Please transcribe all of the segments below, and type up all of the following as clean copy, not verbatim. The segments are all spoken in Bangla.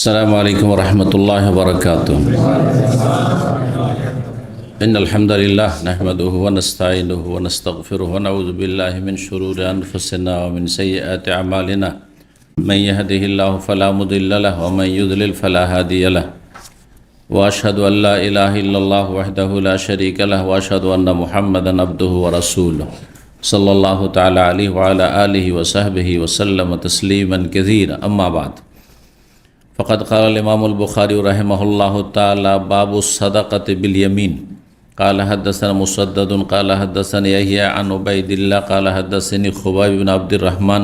السلام عليكم ورحمة الله وبركاته. إن الحمد لله نحمده ونستعينه ونستغفره ونعوذ بالله من شرور أنفسنا ومن سيئات أعمالنا. من يهده الله فلا مضل له ومن يضلل فلا هادي له. وأشهد أن لا إله إلا الله وحده لا شريك له وأشهد أن محمدا عبده ورسوله صلى الله تعالى عليه وعلى آله وصحبه وسلم تسليما كثيرا. أما بعد، فقد قال الإمام البخاري رحمه الله تعالى: باب الصدقة باليمين. قال حدثنا مسدد قال حدثني يحيى عن عبيد الله قال حدثني خبيب بن عبد الرحمن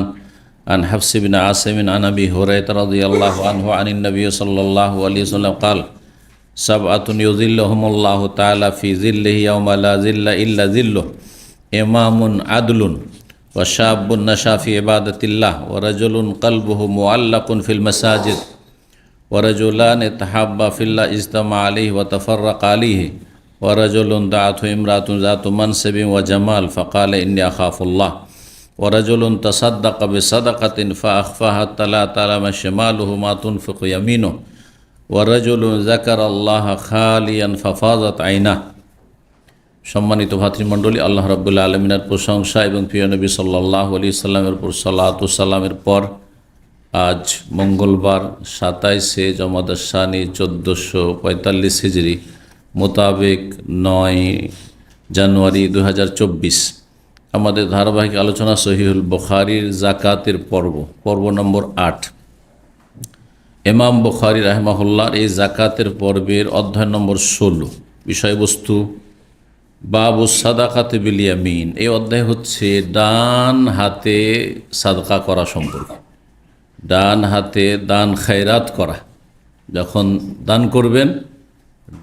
عن حفص بن عاصم عن أبي هريرة رضي الله عنه عن النبي صلى الله عليه وسلم قال: سبعة يظلهم الله تعالى في ظله يوم لا ظل إلا ظله: إمام عدل، وشاب نشأ في عبادة الله، ورجل قلبه معلق في المساجد، ورجلان تحابا في الله اجتمع عليه وتفرق عليه، ورجل دعته امرأة ذات منصب وجمال فقال إني أخاف الله، ورجل تصدق بصدقة فأخفاها حتى لا تعلم شماله ما تنفق يمينه، ورجل ذكر الله خاليا ففاضت عيناه। সম্মানিত ভাতৃমণ্ডলী, আল্লাহ রাব্বুল আলামিনের প্রশংসা এবং প্রিয় নবী সাল্লাল্লাহু আলাইহি সাল্লামের উপর সালাত ও সালামের পর আজ মঙ্গলবার 27শে জমাদার শানি 1445 হিজরি মোতাবেক 9 জানুয়ারি 2024 আমাদের ধারাবাহিক আলোচনা সহিহুল বুখারীর জাকাতের পর্ব নম্বর 8। ইমাম বুখারী রাহিমাহুল্লাহর এই জাকাতের পর্বের অধ্যায় নম্বর 16। বিষয়বস্তু বাবু সাদাকাতে বিল ইয়ামিন। এই অধ্যায় হচ্ছে ডান হাতে সাদকা করা সম্পর্কে। ডান হাতে দান খায়রাত করা, যখন দান করবেন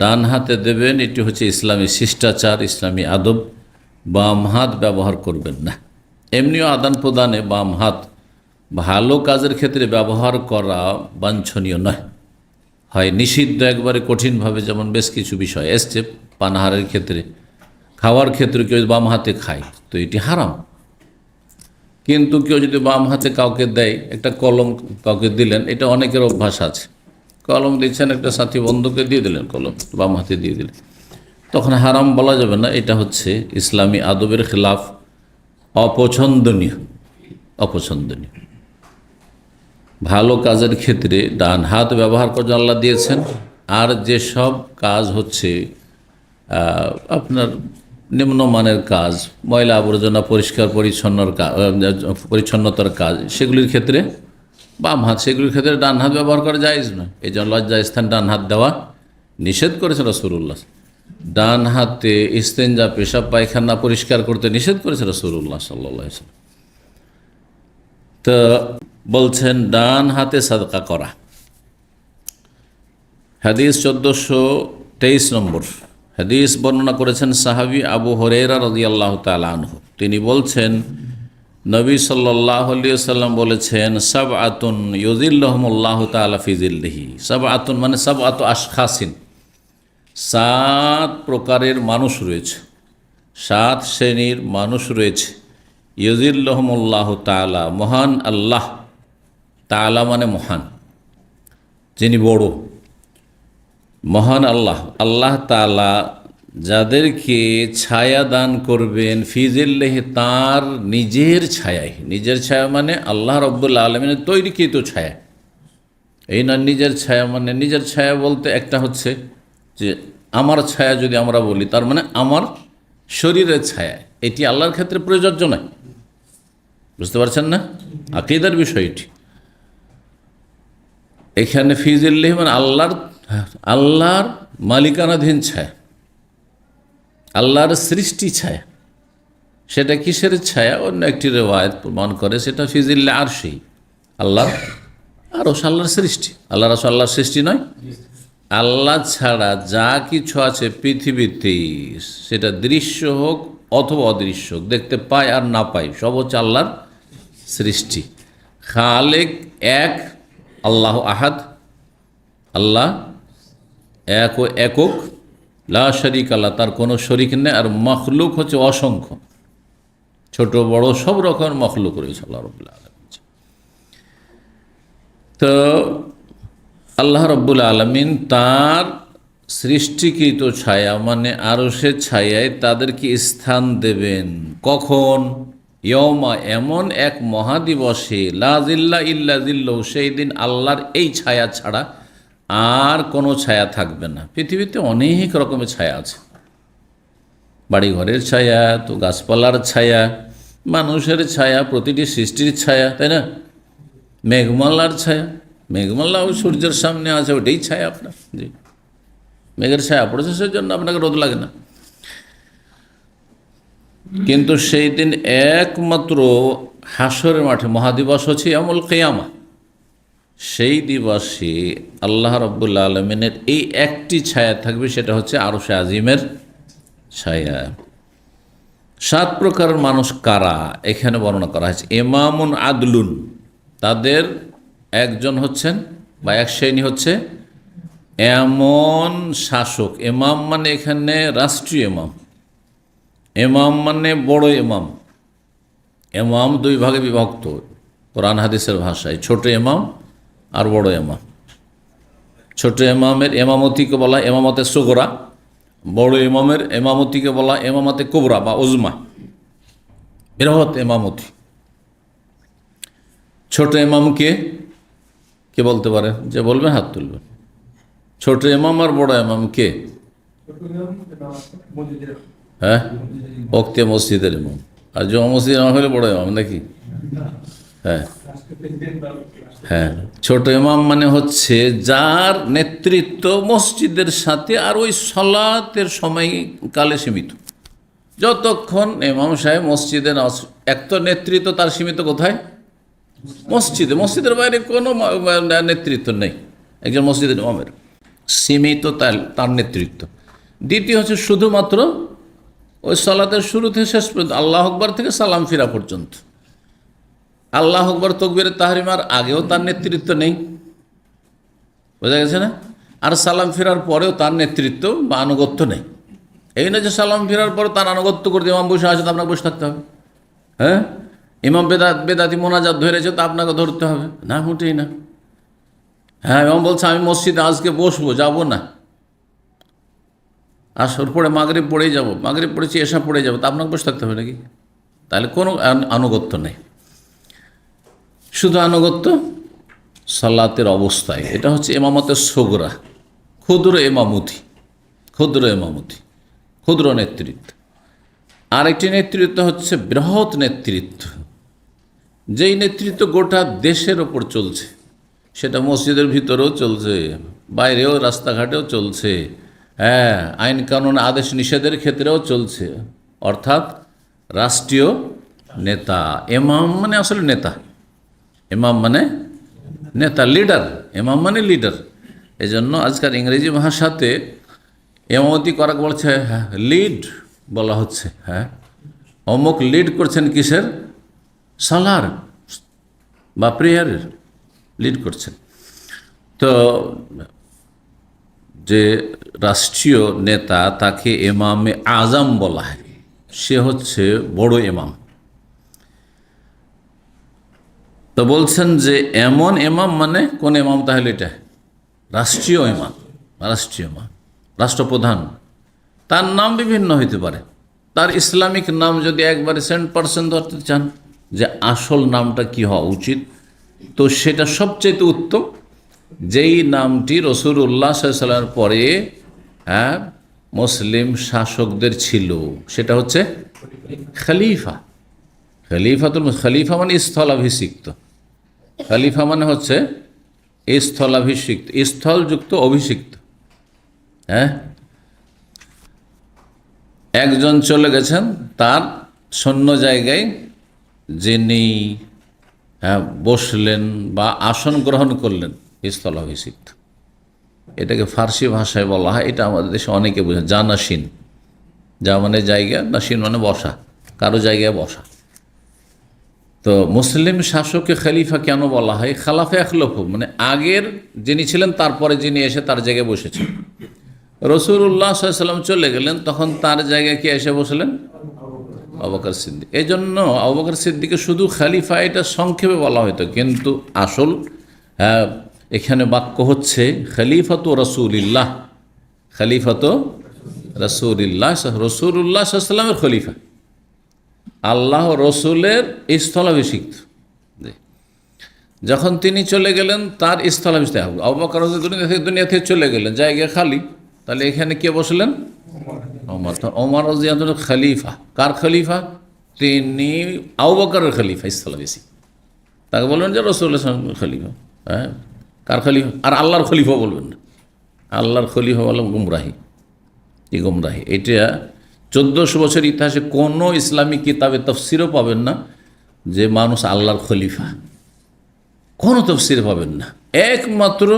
ডান হাতে দেবেন, এটি হচ্ছে ইসলামী শিষ্টাচার, ইসলামী আদব। বাম হাত ব্যবহার করবেন না। এমনিও আদান প্রদানে বাম হাত ভালো কাজের ক্ষেত্রে ব্যবহার করা বাঞ্ছনীয় নয়, হয় নিষিদ্ধ একবারে কঠিনভাবে, যেমন বেশ কিছু বিষয় এসছে। পানাহারের ক্ষেত্রে, খাওয়ার ক্ষেত্রে কেউ বাম হাতে খায় তো এটি হারাম। কিন্তু কেউ যদি বাম হাতে কাউকে দেয়, একটা কলম কাউকে দিলেন, এটা অনেকের অভ্যাস আছে, কলম দিচ্ছেন একটা সাথী বন্ধুকে দিয়ে দিলেন, কলম বাম হাতে দিয়ে দিলেন, তখন হারাম বলা যাবে না। এটা হচ্ছে ইসলামী আদবের খিলাফ, অপছন্দনীয়। ভালো কাজের ক্ষেত্রে ডান হাত ব্যবহার করে আল্লাহ দিয়েছেন। আর যেসব কাজ হচ্ছে আপনার নিম্নমানের কাজ, ময়লা আবর্জনা পরিষ্কার পরিচ্ছন্নতার কাজ, সেগুলির ক্ষেত্রে বাম হাত, সেগুলির ক্ষেত্রে ডান হাত ব্যবহার করা জায়েজ নয়। এই জন্য লজ্জাস্থান ডান হাত দেওয়া নিষেধ করেছে রাসূলুল্লাহ। ডান হাতে ইস্তেঞ্জা, পেশাব পায়খানা পরিষ্কার করতে নিষেধ করেছে রাসূলুল্লাহ সাল্লাল্লাহু আলাইহি ওয়াসাল্লাম। তো বলছেন ডান হাতে সাদকা করা। হাদিস 1423 নম্বর হাদিস বর্ণনা করেছেন সাহাবী আবু হুরায়রা রাদিয়াল্লাহু তাআলা আনহু। তিনি বলছেন, নবী সাল্লাল্লাহু আলাইহি ওয়াসাল্লাম বলেছেন, সাবআতুন ইউযিল্লুহুমুল্লাহু তাআলা ফি যিল্লিহি। সাবআতুন মানে সাবআতু আশখাসিন, 7 প্রকারের মানুষ রয়েছে, 7 শ্রেণীর মানুষ রয়েছে। ইউযিল্লুহুমুল্লাহু তাআলা, মহান আল্লাহ, তাআলা মানে মহান, যিনি বড়, মহান আল্লাহ, আল্লাহ তাআলা যাদেরকে ছায়া দান করবেন, ফি যিল্লিহি, তাঁর নিজের ছায়ায়। নিজের ছায়া মানে আল্লাহ রাব্বুল আলামিনের তৈরিকৃত ছায়া। এই না নিজের ছায়া মানে, নিজের ছায়া বলতে একটা হচ্ছে যে আমার ছায়া যদি আমরা বলি, তার মানে আমার শরীরের ছায়া। এটি আল্লাহর ক্ষেত্রে প্রযোজ্য নয়। বুঝতে পারছেন না? আকীদার বিষয়টি এখানে। ফি যিল্লিহি মানে আল্লাহর মালিকানাধীন ছায়া, আল্লাহর সৃষ্টি ছায়া। সেটা কিসের ছায়া? অন্য একটি রিওয়ায়াত প্রমাণ করে সেটা ফি যিল্লি আরশি, আল্লাহর আরশ, আল্লাহর সৃষ্টি। আল্লাহর আরশ আল্লাহর সৃষ্টি নয়? আল্লাহ ছাড়া যা কিছু আছে পৃথিবীতে, সেটা দৃশ্য হোক অথবা অদৃশ্য হোক, দেখতে পাই আর না পাই, সব হচ্ছে আল্লাহর সৃষ্টি। খালেক এক, আল্লাহ আহাদ, আল্লাহ এক ও একক, লা শারীকা লাহু, তার কোনো শরীক নেই। আর মখলুক হচ্ছে অসংখ্য, ছোট বড় সব রকমের মখলুক রয়েছে আল্লাহ রাব্বুল আলামিন। তো আল্লাহ রাব্বুল আলামিন তার সৃষ্টিকৃত ছায়া মানে আরশের ছায়ায় তাদেরকে স্থান দেবেন। কখন? ইয়মা, এমন এক মহাদিবসে, লা জিল্লা ইল্লা জিল্লাহু, সেই দিন আল্লাহর এই ছায়া ছাড়া আর কোনো ছায়া থাকবে না। পৃথিবীতে অনেক রকমের ছায়া আছে, বাড়িঘরের ছায়া, তো গাছপালার ছায়া, মানুষের ছায়া, প্রতিটি সৃষ্টির ছায়া, তাই না? মেঘমালার ছায়া, মেঘমালা ওই সূর্যের সামনে আছে, ওটাই ছায়া আপনার। জি, মেঘের ছায়া পড়েছে, সেই জন্য আপনাকে রোদ লাগে না। কিন্তু সেই দিন একমাত্র হাসরের মাঠে মহাদিবস হচ্ছে ইয়ামুল কিয়ামা, সেই দিবসে আল্লাহ রাব্বুল আলামিনের এই একটি ছায়া থাকবে, সেটা হচ্ছে আরশে আজিমের ছায়া। 7 প্রকারের মানুষ কারা এখানে বর্ণনা করা হয়েছে। ইমামুন আদলুন, তাদের একজন হচ্ছেন বা এক শ্রেণী হচ্ছে এমন শাসক। ইমাম মানে এখানে রাষ্ট্রীয় ইমাম, ইমাম মানে বড় ইমাম। ইমাম 2 ভাগে বিভক্ত কোরআন হাদিসের ভাষায়, ছোট ইমাম আর বড় ইমাম। ছোট ইমামের ইমামতিকে বলা ইমামতে সুগরা, বড় ইমামের ইমামতিকে বলা ইমামতে কুবরা বা উজমা, বৃহৎ ইমামতি। ছোট ইমামকে কে বলতে পারেন? যে বলবেন হাত তুলবেন। ছোট ইমাম আর বড় ইমাম কে? হ্যাঁ, ওক্তে মসজিদের ইমাম। আর জমা মসজিদের ইমাম হলে বড় ইমাম নাকি? হ্যাঁ হ্যাঁ, ছোট ইমাম মানে হচ্ছে যার নেতৃত্ব মসজিদের সাথে আর ওই সালাতের সময়কালে সীমিত। যতক্ষণ ইমাম সাহেব মসজিদে এক তো নেতৃত্ব তার সীমিত কোথায়? মসজিদে, মসজিদের বাইরে কোনো নেতৃত্ব নেই একজন মসজিদের ইমামের, সীমিত তার নেতৃত্ব। দ্বিতীয় হচ্ছে শুধুমাত্র ওই সালাতের শুরু থেকে শেষ পর্যন্ত, আল্লাহ আকবার থেকে সালাম ফিরা পর্যন্ত। আল্লাহ আকবার তাকবীরে তাহরিমার আগেও তার নেতৃত্ব নেই, বোঝা গেছে না? আর সালাম ফেরার পরেও তার নেতৃত্ব বা আনুগত্য নেই। এই না যে সালাম ফেরার পরে তার আনুগত্য করতে ইমাম বসে আছে, তো আপনাকে বসে থাকতে হবে। হ্যাঁ, ইমাম বেদাতি মোনাজাত ধরেছে, তো আপনাকে ধরতে হবে না? মোটেই না। হ্যাঁ, ইমাম বলছে আমি মসজিদে আজকে বসবো, যাব না, আসর পড়ে মাগরিব পড়েই যাব, মাগরিব পড়েছি এশা পড়ে যাবো, তা আপনাকে বসে থাকতে হবে নাকি? তাহলে কোনো আনুগত্য নেই, শুধু আনুগত্য সালাতের অবস্থায়। এটা হচ্ছে ইমামতের সুগরা, ক্ষুদ্র ইমামতি, ক্ষুদ্র ইমামতি, ক্ষুদ্র নেতৃত্ব। আরেকটি নেতৃত্ব হচ্ছে বৃহৎ নেতৃত্ব, যেই নেতৃত্ব গোটা দেশের ওপর চলছে, সেটা মসজিদের ভিতরেও চলছে, বাইরেও রাস্তাঘাটেও চলছে, হ্যাঁ, আইন কানুন আদেশ নিষেধের ক্ষেত্রেও চলছে, অর্থাৎ রাষ্ট্রীয় নেতা। ইমাম মানে আসলে নেতা, ইমাম মানে নেতা, লিডার। ইমাম মানে লিডার। এই জন্য আজকাল ইংরেজি ভাষাতে ইমামতি করা বলছে হ্যাঁ লিড বলা হচ্ছে। হ্যাঁ, অমুক লিড করছেন কিসের? সালার বা প্রেয়ারের লিড করছেন। তো যে রাষ্ট্রীয় নেতা তাকে ইমামে আজম বলা হয়, সে হচ্ছে বড় ইমাম। তো বলছেন যে এমন ইমাম মানে কোন ইমাম? তাহলে এটা রাষ্ট্রীয় ইমাম, রাষ্ট্রীয় ইমাম, রাষ্ট্রপ্রধান। তার নাম বিভিন্ন হইতে পারে। তার ইসলামিক নাম যদি একবারে 100% ধরতে চান যে আসল নামটা কি হওয়া উচিত, তো সেটা সবচেয়ে উত্তম যেই নামটি রাসূলুল্লাহ সাল্লাল্লাহু আলাইহি ওয়াসাল্লামের পরে হ্যাঁ মুসলিম শাসকদের ছিল, সেটা হচ্ছে খলিফা। খলিফা মানে স্থলাভিষিক্ত। খলিফা মানে হচ্ছে স্থলাভিষিক্ত, স্থলযুক্ত অভিষিক্ত। হ্যাঁ, একজন চলে গেছেন, তার শূন্য জায়গায় যিনি বসলেন বা আসন গ্রহণ করলেন, স্থলাভিষিক্ত। এটাকে ফার্সি ভাষায় বলা হয়, এটা আমাদের দেশে অনেকে বোঝে জানাসিন। যা মানে জায়গা, নাসিন মানে বসা, কারো জায়গায় বসা। তো মুসলিম শাসককে খলিফা কেন বলা হয়? খালাফে আখলফু মানে আগের যিনি ছিলেন তারপরে যিনি এসে তার জায়গায় বসেছেন। রাসূলুল্লাহ সাল্লাল্লাহু আলাইহি ওয়াসাল্লাম চলে গেলেন, তখন তার জায়গায় কে এসে বসলেন? আবু বকর সিদ্দিক। এই জন্য আবু বকর সিদ্দিককে শুধু খলিফা এটা সংক্ষেপে বলা হতো, কিন্তু আসল এখানে বাক্য হচ্ছে খলিফাতু রাসূলিল্লাহ, খলিফাতু রাসূলিল্লাহ, রাসূলুল্লাহ সাল্লাল্লাহু আলাইহি ওয়াসাল্লামের খলিফা, আল্লাহ রসুলের স্থলাভিষিক্ত। যখন তিনি চলে গেলেন তার স্থলাভিষিক্ত আবু বকর দুনিয়া থেকে চলে গেলেন, জায়গা খালি, তাহলে এখানে কে বসলেন? ওমর। ওমর রাদিয়াল্লাহু আনহু খলিফা। কার খলিফা? তিনি আবু বকরের খলিফা, স্থলাভিষিক্ত। তাকে বলবেন যে রাসূলুল্লাহ সাল্লাল্লাহু আলাইহি ওয়াসাল্লাম খলিফা। হ্যাঁ, কার খলিফা? আর আল্লাহর খলিফা বলবেন না। আল্লাহর খলিফা বললাম গুমরাহি, এই গুমরাহি। এটা 1400 বছর ইতিহাসে কোনো ইসলামী কিতাবে তাফসিরও পাবেন না যে মানুষ আল্লাহর খলিফা, কোনো তফসিরে পাবেন না। একমাত্র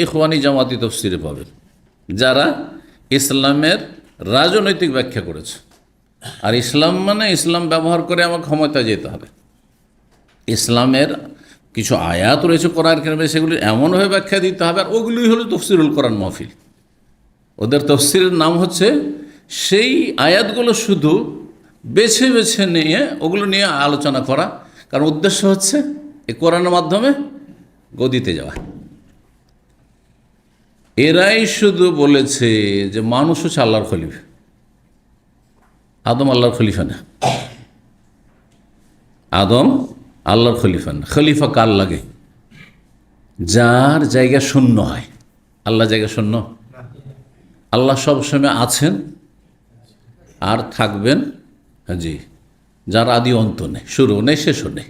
ইখওয়ানি জামাতি তফসিরে পাবেন, যারা ইসলামের রাজনৈতিক ব্যাখ্যা করেছে। আর ইসলাম মানে ইসলাম ব্যবহার করে আমার ক্ষমতায় যেতে হবে। ইসলামের কিছু আয়াত রয়েছে কোরআন কারিমে, সেগুলি এমনভাবে ব্যাখ্যা দিতে হবে, আর ওগুলোই হলো তফসিরুল কোরআন মাহফিল। ওদের তফসিরের নাম হচ্ছে সেই আয়াতগুলো শুধু বেছে বেছে নিয়ে ওগুলো নিয়ে আলোচনা করা, কারণ উদ্দেশ্য হচ্ছে এই কোরআনের মাধ্যমে গদিতে যাওয়া। এরাই শুধু বলেছে যে মানুষ হচ্ছে আল্লাহর খলিফা, আদম আল্লাহর খলিফা না, আদম আল্লাহর খলিফা না। খলিফা কার লাগে? যার জায়গা শূন্য হয়। আল্লাহ জায়গা শূন্য? আল্লাহ সবসময় আছেন আর থাকবেন, জি, যার আদি অন্ত নেই, শুরু নেই, শেষও নেই।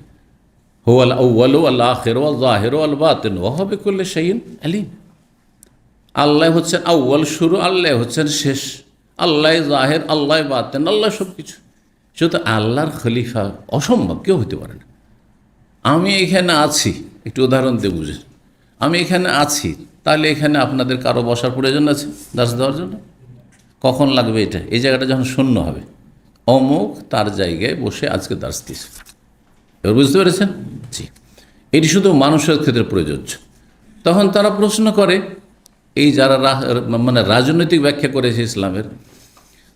হুয়াল আউয়ালু ওয়াল আখিরু ওয়াল যাহিরু ওয়াল বাতিনু ওয়া হুয়া বিকুল্লি শাইইন আলিম। আল্লাহ হচ্ছেন আউয়াল, শুরু, আল্লাহ হচ্ছেন শেষ, আল্লাহ জাহির, আল্লাহ বাতিন, আল্লাহ সব কিছু। শুধু আল্লাহর খলিফা অসম্ভব, কেউ হতে পারে না। আমি এখানে আছি, একটু উদাহরণ দিয়ে বুঝে, আমি এখানে আছি, তাহলে এখানে আপনাদের কারো বসার প্রয়োজন আছে দাস দেওয়ার জন্য? কখন লাগবে এটা? এই জায়গাটা যখন শূন্য হবে, অমুক তার জায়গায় বসে আজকে দাস দিয়েছে। এবার বুঝতে পেরেছেন? জি, এটি শুধু মানুষের ক্ষেত্রে প্রযোজ্য। তখন তারা প্রশ্ন করে, এই যারা মানে রাজনৈতিক ব্যাখ্যা করেছে ইসলামের,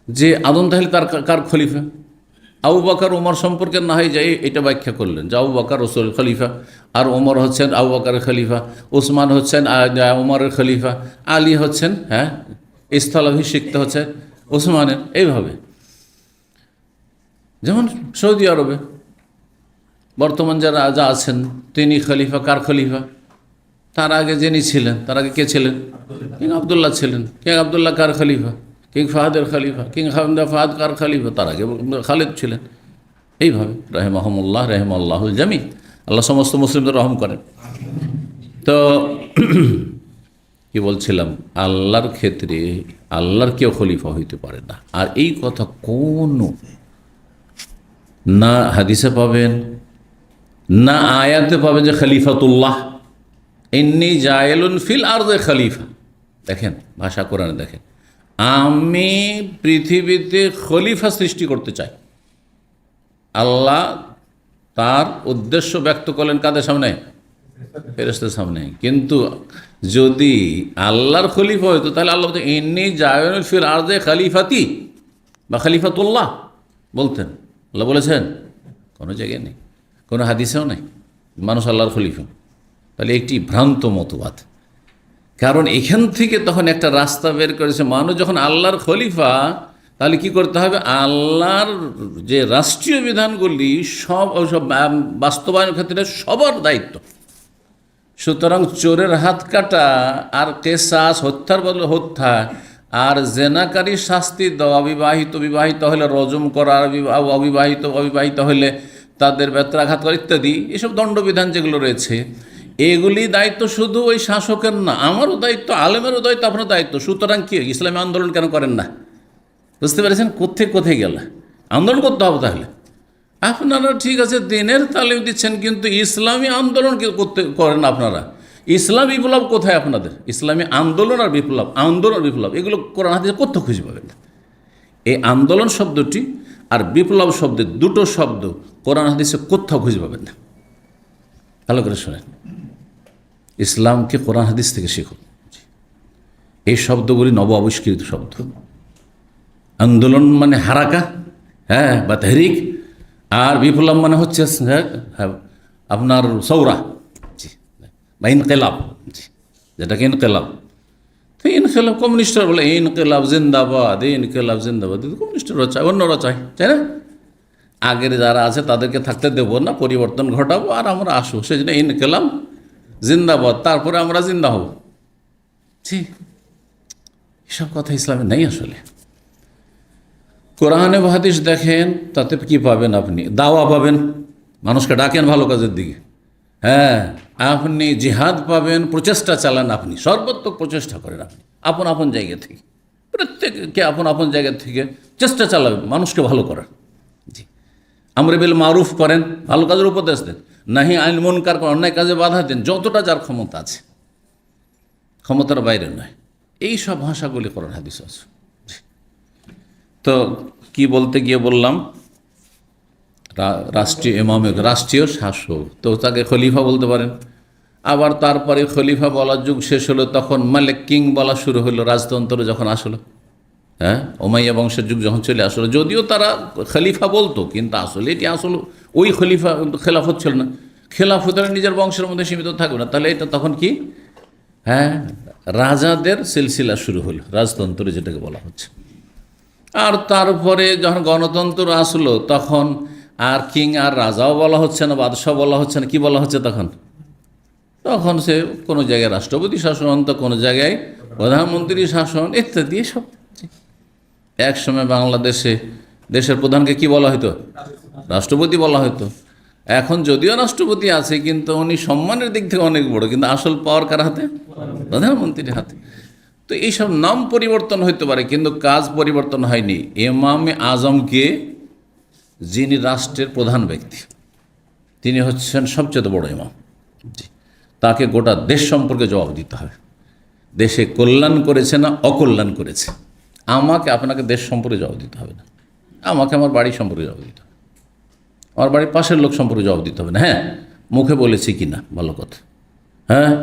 যে আদম তাহলে তার কার খলিফা? আবু বকর ওমর সম্পর্কে না হয় যায় এটা ব্যাখ্যা করলেন যে আবু বকর রাসূল খলিফা, আর ওমর হচ্ছেন আবু বকরের খলিফা, উসমান হচ্ছেন ওমরের খলিফা, আলী হচ্ছেন স্থলাভিষিক্ত হচ্ছে উসমানের। এইভাবে যেমন সৌদি আরবে বর্তমান যারা রাজা আছেন তিনি খলিফা। কার খলিফা? তার আগে যিনি ছিলেন, তার আগে কে ছিলেন? কিং আবদুল্লাহ ছিলেন। কিং আবদুল্লাহ কার খলিফা? কিং ফাহাদের খলিফা। কিং ফাহাদ কার খলিফা? তার আগে খালিদ ছিলেন। এইভাবে রাহিমাহুমুল্লাহ, রাহিমাহুল্লাহুল জামি, আল্লাহ সমস্ত মুসলিমদের রহম করেন। তো কি বলছিলাম, আল্লাহর ক্ষেত্রে আল্লাহর কেউ খলিফা হইতে পারে না। আর এই কথা কোনো না হাদিসে পাবেন, না আয়াতে পাবেন যে খলিফাতুল্লাহ, ইন্নী জায়েলুন ফিল আরদে খলিফা। দেখেন ভাষা কোরআনে, দেখেন, আমি পৃথিবীতে খলিফা সৃষ্টি করতে চাই। আল্লাহ তার উদ্দেশ্য ব্যক্ত করলেন কাদের সামনে? ফেরেশতাদের সামনে। কিন্তু যদি আল্লাহর খলিফা হইতো তাহলে আল্লাহ বলতেন ইন্নী জায়েলুন ফিল আরদে খলিফাতি বা খলিফাতুল্লাহ বলতেন। আল্লাহ বলেছেন? কোনো জায়গায় নেই, কোনো হাদিসেও নেই মানুষ আল্লাহর খলিফা। তাহলে একটি ভ্রান্ত মতবাদ। কারণ এখান থেকে তখন একটা রাস্তা বের করেছে, মানুষ যখন আল্লাহর খলিফা তাহলে কি করতে হবে? আল্লাহর যে রাষ্ট্রীয় বিধানগুলি সব বাস্তবায়নের ক্ষেত্রে সবার দায়িত্ব। সুতরাং চোরের হাত কাটা আর কেসাস, হত্যার বদলে হত্যা, আর জেনাকারী শাস্তি দেওয়া, বিবাহিত হলে রজম করা, আর অবিবাহিত হলে তাদের বেত্রাঘাত করা ইত্যাদি, এসব দণ্ডবিধান যেগুলো রয়েছে, এগুলি দায়িত্ব শুধু ওই শাসকের না, আমারও দায়িত্ব, আলেমেরও দায়িত্ব, আপনার দায়িত্ব। সুতরাং কি ইসলামী আন্দোলন কেন করেন না? বুঝতে পেরেছেন? কোথায় গেল আন্দোলন করতে হবে? তাহলে আপনারা ঠিক আছে দিনের তালিম দিচ্ছেন, কিন্তু ইসলামী আন্দোলন করতে করেন আপনারা। ইসলামী বিপ্লব কোথায় আপনাদের? ইসলামী আন্দোলন আর বিপ্লব, আন্দোলন আর বিপ্লব এগুলো কোরআন হাদিসে কোথাও খুঁজে পাবেন না। এই আন্দোলন শব্দটি আর বিপ্লব শব্দের দুটো শব্দ কোরআন হাদিসে কোথাও খুঁজে পাবেন না। ভালো করে শোনেন, ইসলামকে কোরআন হাদিস থেকে শিখুন। এই শব্দগুলি নব আবিষ্কৃত শব্দ। আন্দোলন মানে হারাকা, বা তেহরিক, আর বিপ্লব মানে হচ্ছে আপনার সৌরা। বা ইনকেলাব, যেটাকে ইনকেলাব। তো ইনকেলাব কমিউনিস্টরা বলে ইনকেলাব জিন্দাবাদ, ইনকেলাব জিন্দাবাদ, কমিউনিস্টরা চায়, অন্যরা চায়, তাই না? আগের যারা আছে তাদেরকে থাকতে দেবো না, পরিবর্তন ঘটাবো আর আমরা আসবো, সেই জন্য ইনকেলাব জিন্দাবাদ, তারপরে আমরা জিন্দা হব। জি, এসব কথা ইসলামে নেই আসলে। কোরআনে হাদিস দেখেন, তাতে কি পাবেন? আপনি দাওয়া পাবেন, মানুষকে ডাকেন ভালো কাজের দিকে। হ্যাঁ, আপনি জিহাদ পাবেন, প্রচেষ্টা চালান, আপনি সর্বাত্মক প্রচেষ্টা করেন, আপনি আপন আপন জায়গা থেকে, প্রত্যেককে আপন আপন জায়গা থেকে চেষ্টা চালাবেন মানুষকে ভালো করার। জি, আমরে বিল মারুফ করেন, ভালো কাজের উপদেশ দেন, নাহি আইন মুনকার করেন, অন্যায় কাজে বাধা দেন, যতটা যার ক্ষমতা আছে, ক্ষমতার বাইরে নয়। এই সব ভাষাগুলি কোরআন হাদিস আছে। তো কি বলতে গিয়ে বললাম, রাষ্ট্রীয় ইমামে, রাষ্ট্রীয় শাসক, তো তাকে খলিফা বলতে পারেন। আবার তারপরে খলিফা বলার যুগ শেষ হলো, তখন মালিক, কিং বলা শুরু হলো, রাজতন্ত্র যখন আসলো। হ্যাঁ, ওমাইয়া বংশের যুগ যখন চলে আসলো, যদিও তারা খলিফা বলতো, কিন্তু আসলে এটি আসলে ওই খলিফা খেলাফত ছিল না। খেলাফতের নিজের বংশের মধ্যে সীমিত থাকবে না, তাহলে এটা তখন কি? হ্যাঁ, রাজাদের সিলসিলা শুরু হলো, রাজতন্ত্র যেটাকে বলা হচ্ছে। আর তারপরে যখন গণতন্ত্র আসলো, তখন আর কিং আর রাজাও বলা হচ্ছে না, বাদশাহ বলা হচ্ছে না, কি বলা হচ্ছে তখন? তখন সে কোনো জায়গায় রাষ্ট্রপতি শাসন, তো কোনো জায়গায় প্রধানমন্ত্রী শাসন ইত্যাদি সব। এক সময় বাংলাদেশে দেশের প্রধানকে কি বলা হতো? রাষ্ট্রপতি বলা হতো। এখন যদিও রাষ্ট্রপতি আছে, কিন্তু উনি সম্মানের দিক থেকে অনেক বড়, কিন্তু আসল পাওয়ার কার হাতে? প্রধানমন্ত্রীর হাতে। তো এইসব নাম পরিবর্তন হতে পারে, কিন্তু কাজ পরিবর্তন হয়নি। ইমামে আজমকে, যিনি রাষ্ট্রের প্রধান ব্যক্তি, তিনি হচ্ছেন সবচেয়ে বড় ইমাম। জি, তাকে গোটা দেশ সম্পর্কে জবাব দিতে হবে। দেশে কল্যাণ করেছে না অকল্যাণ করেছে। আমাকে আপনাকে দেশ সম্পর্কে জবাব দিতে হবে না, আমাকে আমার বাড়ি সম্পর্কে জবাব দিতে হবে, আমার বাড়ির পাশের লোক সম্পর্কে জবাব দিতে হবে না। হ্যাঁ, মুখে বলেছি কি না ভালো কথা, হ্যাঁ,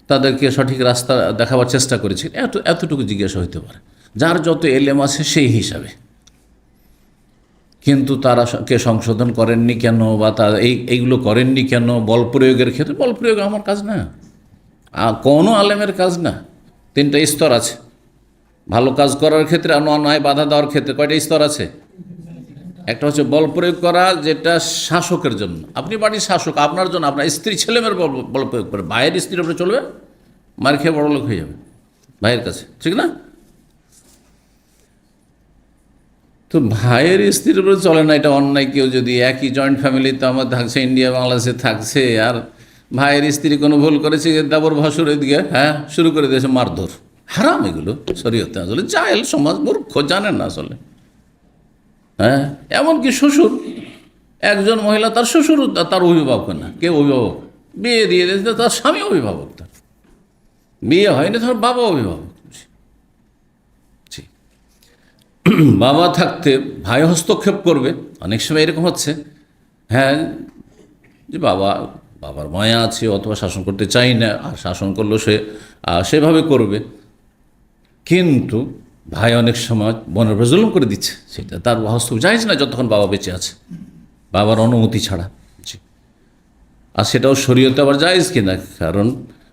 তাদেরকে সঠিক রাস্তা দেখাবার চেষ্টা করেছি, এতটুকু জিজ্ঞাসা হইতে পারে, যার যত এলেম আছে সেই হিসাবে। কিন্তু তারা কে সংশোধন করেননি কেন, বা তারা এইগুলো করেননি কেন? বল প্রয়োগের ক্ষেত্রে, বল প্রয়োগ আমার কাজ না, কোনো আলেমের কাজ না। 3টা স্তর আছে ভালো কাজ করার ক্ষেত্রে, অন্যায় বাধা দেওয়ার ক্ষেত্রে। কয়টা স্তর আছে? একটা হচ্ছে বল প্রয়োগ করা, যেটা শাসকের জন্য, আপনি বাড়ির শাসক, আপনার জন্য, আপনার স্ত্রী ছেলেমেয়ের বল প্রয়োগ করে। ভাইয়ের স্ত্রীর উপরে চলবে? মার খেয়ে বড় লোক হয়ে যাবে ভাইয়ের কাছে, ঠিক না? তো ভাইয়ের স্ত্রীর উপরে চলে না, এটা অন্যায়। কেউ যদি একই জয়েন্ট ফ্যামিলিতে আমার থাকছে, ইন্ডিয়া বাংলাদেশে থাকছে, আর ভাইয়ের স্ত্রী কোনো ভুল করেছে, দেবর ভাসুর এদিকে হ্যাঁ শুরু করে দিয়েছে মারধর, হারাম এগুলো শরীয়তে। আসলে জাহেল সমাজ, মূর্খ, জানেন না আসলে। হ্যাঁ, এমনকি শ্বশুর, একজন মহিলা, তার শ্বশুর তার অভিভাবক না। কে অভিভাবক? বিয়ে দিয়ে দিয়েছে, তার স্বামী অভিভাবক, তার বিয়ে হয়নি, তার বাবা অভিভাবক। বাবা থাকতে ভাই হস্তক্ষেপ করবে, অনেক সময় এরকম হচ্ছে। হ্যাঁ, যে বাবার মায়া আছে, অথবা শাসন করতে চাই না, আর শাসন করলেও সে সেভাবে করবে, কিন্তু ভাই অনেক সময় বোনের উপর জুলুম করে দিচ্ছে, সেটা তার হস্তক্ষেপ জায়েজ না যতক্ষণ বাবা বেঁচে আছে, বাবার অনুমতি ছাড়া। জি, আর সেটাও শরীয়তে আবার জায়েজ কিনা, কারণ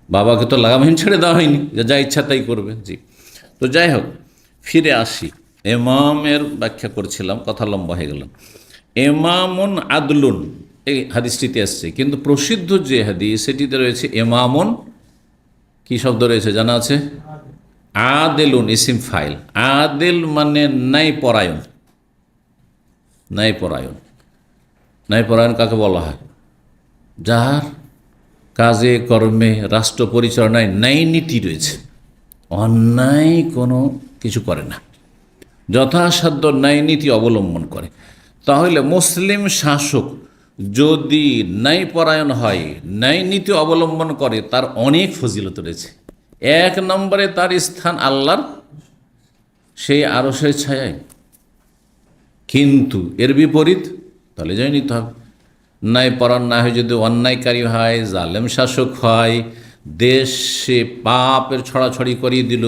বাবাকে তো লাগামহীন ছেড়ে দেওয়া হয়নি যে যা ইচ্ছা তাই করবে। জি, তো যাই হোক, ফিরে আসি। ইমামের ব্যাখ্যা করছিলাম, কথা লম্বা হয়ে গেল। ইমামুন আদলুন, এই হাদিসটিতে আসছে, কিন্তু প্রসিদ্ধ যে হাদিস সেটিতে রয়েছে ইমামুন, কি শব্দ রয়েছে জানা আছে? আদেলুন, ইসিম ফাইল। আদেল মানে ন্যায়পরায়ণ। ন্যায়পরায়ণ, ন্যায়পরায়ণ কাকে বলা হয়? যার কাজে কর্মে রাষ্ট্র পরিচালনায় ন্যায় নীতি রয়েছে, অন্যায় কোনো কিছু করে না, যথাসাধ্য ন্যায় নীতি অবলম্বন করে। তাহলে মুসলিম শাসক যদি ন্যায়পরায়ণ হয়, ন্যায় নীতি অবলম্বন করে, তার অনেক ফজিলত রয়েছে। 1 নম্বরে তার স্থান আল্লাহর সেই আরশের ছায়ায়। কিন্তু এর বিপরীত, তাহলে যাই নিতে হবে, ন্যায়পরায়ণ না হয় যদি অন্যায়কারী হয়, জালেম শাসক হয়, দেশে পাপের ছড়াছড়ি করিয়ে দিল,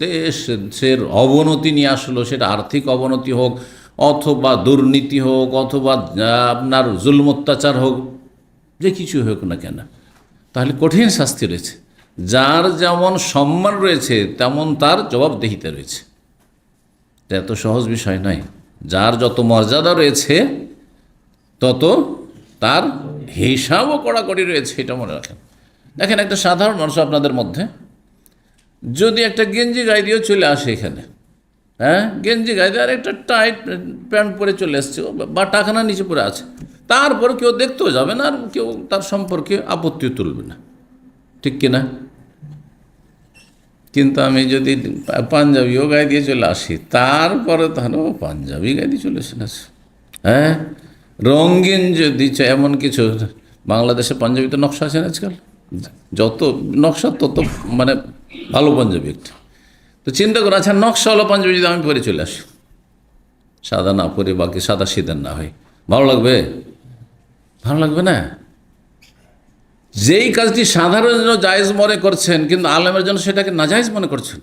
দেশের অবনতি নিয়ে আসলো, সেটা আর্থিক অবনতি হোক, অথবা দুর্নীতি হোক, অথবা আপনার জুলম অত্যাচার হোক, যে কিছু হোক না কেন, তাহলে কঠিন শাস্তি রয়েছে। যার যেমন সম্মান রয়েছে তেমন তার জবাবদিহিতা রয়েছে। এটা এত সহজ বিষয় নয়। যার যত মর্যাদা রয়েছে তত তার হিসাবও কড়াকড়ি রয়েছে, এটা মনে রাখেন। দেখেন, একটা সাধারণ মানুষ আপনাদের মধ্যে যদি একটা গেঞ্জি গায়ে দিয়েও চলে আসে এখানে, হ্যাঁ, গেঞ্জি গায়ে দিয়ে আর একটা টাইট প্যান্ট পরে চলে এসছে বা টাকানা নিচে পরে আছে, তারপর কেউ দেখতেও যাবে না আর কেউ তার সম্পর্কে আপত্তিও তুলবে না, ঠিক কিনা? কিন্তু আমি যদি পাঞ্জাবিও গায়ে দিয়ে চলে আসি, তারপরে তাহলে পাঞ্জাবি গায়ে দিয়ে চলে আসে, হ্যাঁ, রঙিন যদি এমন কিছু, বাংলাদেশে পাঞ্জাবিতে নকশা আছে না আজকাল, যত নকশা তত মানে ভালো পাঞ্জাবি একটা। তো চিন্তা করো, আচ্ছা নকশাওয়ালা পাঞ্জাবি যদি আমি পরে চলে আসি, সাদা না পরে, বাকি সাদা সিদার না হয়, ভালো লাগবে? ভালো লাগবে না। যেই কাজটি সাধারণের জন্য জায়েজ মনে করছেন, কিন্তু আলেমের জন্য সেটাকে নাজায়েজ মনে করছেন।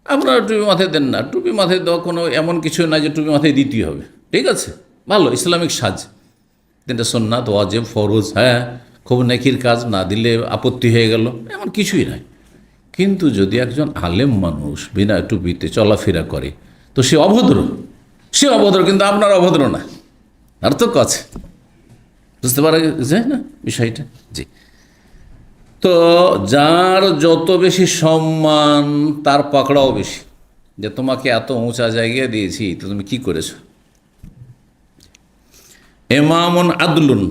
আপনারা টুপি মাথায় দেন না, টুপি মাথায় দেওয়া কোনো এমন কিছু না যে টুপি মাথায় দিতেই হবে, ঠিক আছে, ভালো ইসলামিক সাজ, তিনটা সুন্নাত, ওয়াজিব, ফরজ, হ্যাঁ, খুব নেকির কাজ, না দিলে আপত্তি হয়ে গেল, এমন কিছুই নাই। কিন্তু যদি একজন আলেম মানুষ বিনা টুপিতে চলাফেরা করে, তো সে অভদ্র, সে অভদ্র, কিন্তু আপনার অভদ্র না, আর তো আছে, বুঝতে পারা যায় না বিষয়টা? জি। তো যার যত বেশি সম্মান তার পাকড়াও বেশি, যে তোমাকে এত উঁচা জায়গায় দিয়েছি, তো তুমি কি করেছ? এমামুন আদলুন,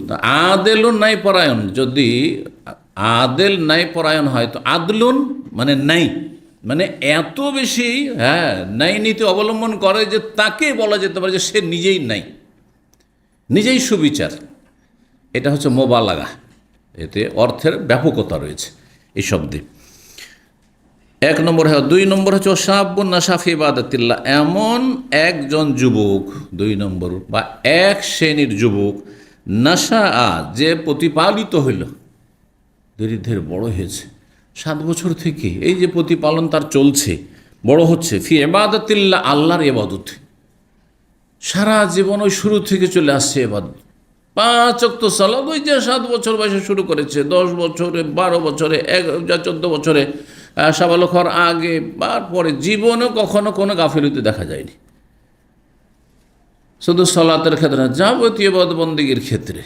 আদেলুন নাই পরায়ণ, যদি আদেল নাই পরায়ণ হয় তো আদলুন মানে নাই, মানে এত বেশি, হ্যাঁ, নাই নীতি অবলম্বন করে যে তাকে বলা যেতে পারে যে সে নিজেই নাই, নিজেই সুবিচার। এটা হচ্ছে মোবালাগা, এতে অর্থের ব্যাপকতা রয়েছে এই শব্দে। এক নম্বর হয়। দুই নম্বর হচ্ছে ওয়াশাবুন নাশা ফি ইবাদাতিল্লাহ, এমন একজন যুবক, দুই নম্বর বা এক শ্রেণীর যুবক, নাশা যে প্রতিপালিত হইল, ধীরে ধীরে বড় হয়েছে, 7 বছর থেকে এই যে প্রতিপালন তার চলছে, বড় হচ্ছে, ফি ইবাদাতিল্লাহ, আল্লাহর ইবাদত, সারা জীবন ওই শুরু থেকে চলে আসছে ইবাদত, 5 ওয়াক্ত সালাত, ওই যে 7 বছর বয়সে শুরু করেছে, 10 বছরে, 12 বছরে, 14 বছরে, সাবালক হওয়ার আগে বা পরে, জীবনে কখনো কোনো গাফিলতি দেখা যায়নি। শুধু সালাতের ক্ষেত্রে না, যাবতীয় বন্দেগীর ক্ষেত্রে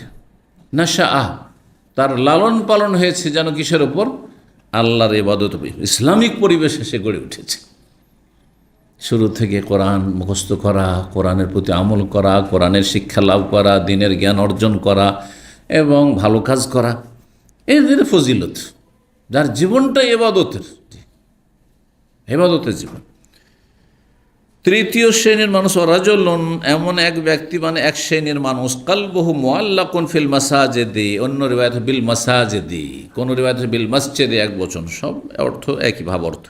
নাশা তার লালন পালন হয়েছে যেন কিসের ওপর? আল্লাহর ইবাদত, ইসলামিক পরিবেশে সে গড়ে উঠেছে। শুরু থেকে কোরআন মুখস্থ করা, কোরআনের প্রতি আমল করা, কোরআনের শিক্ষা লাভ করা, দ্বীনের জ্ঞান অর্জন করা এবং ভালো কাজ করা, এদের ফজিলত, যার জীবনটা ইবাদতের, ইবাদতের জীবন। তৃতীয় শ্রেণীর মানুষ রাজুলুন, এমন এক ব্যক্তি, মানে এক শ্রেণীর মানুষ, কালবহু মুআল্লাকুন ফিল মাসাজিদি, অন্য রিওয়ায়াত বিল মাসাজিদি, কোন রিওয়ায়াত বিল মসজিদে, এক বচন, সব অর্থ একই ভাব অর্থ।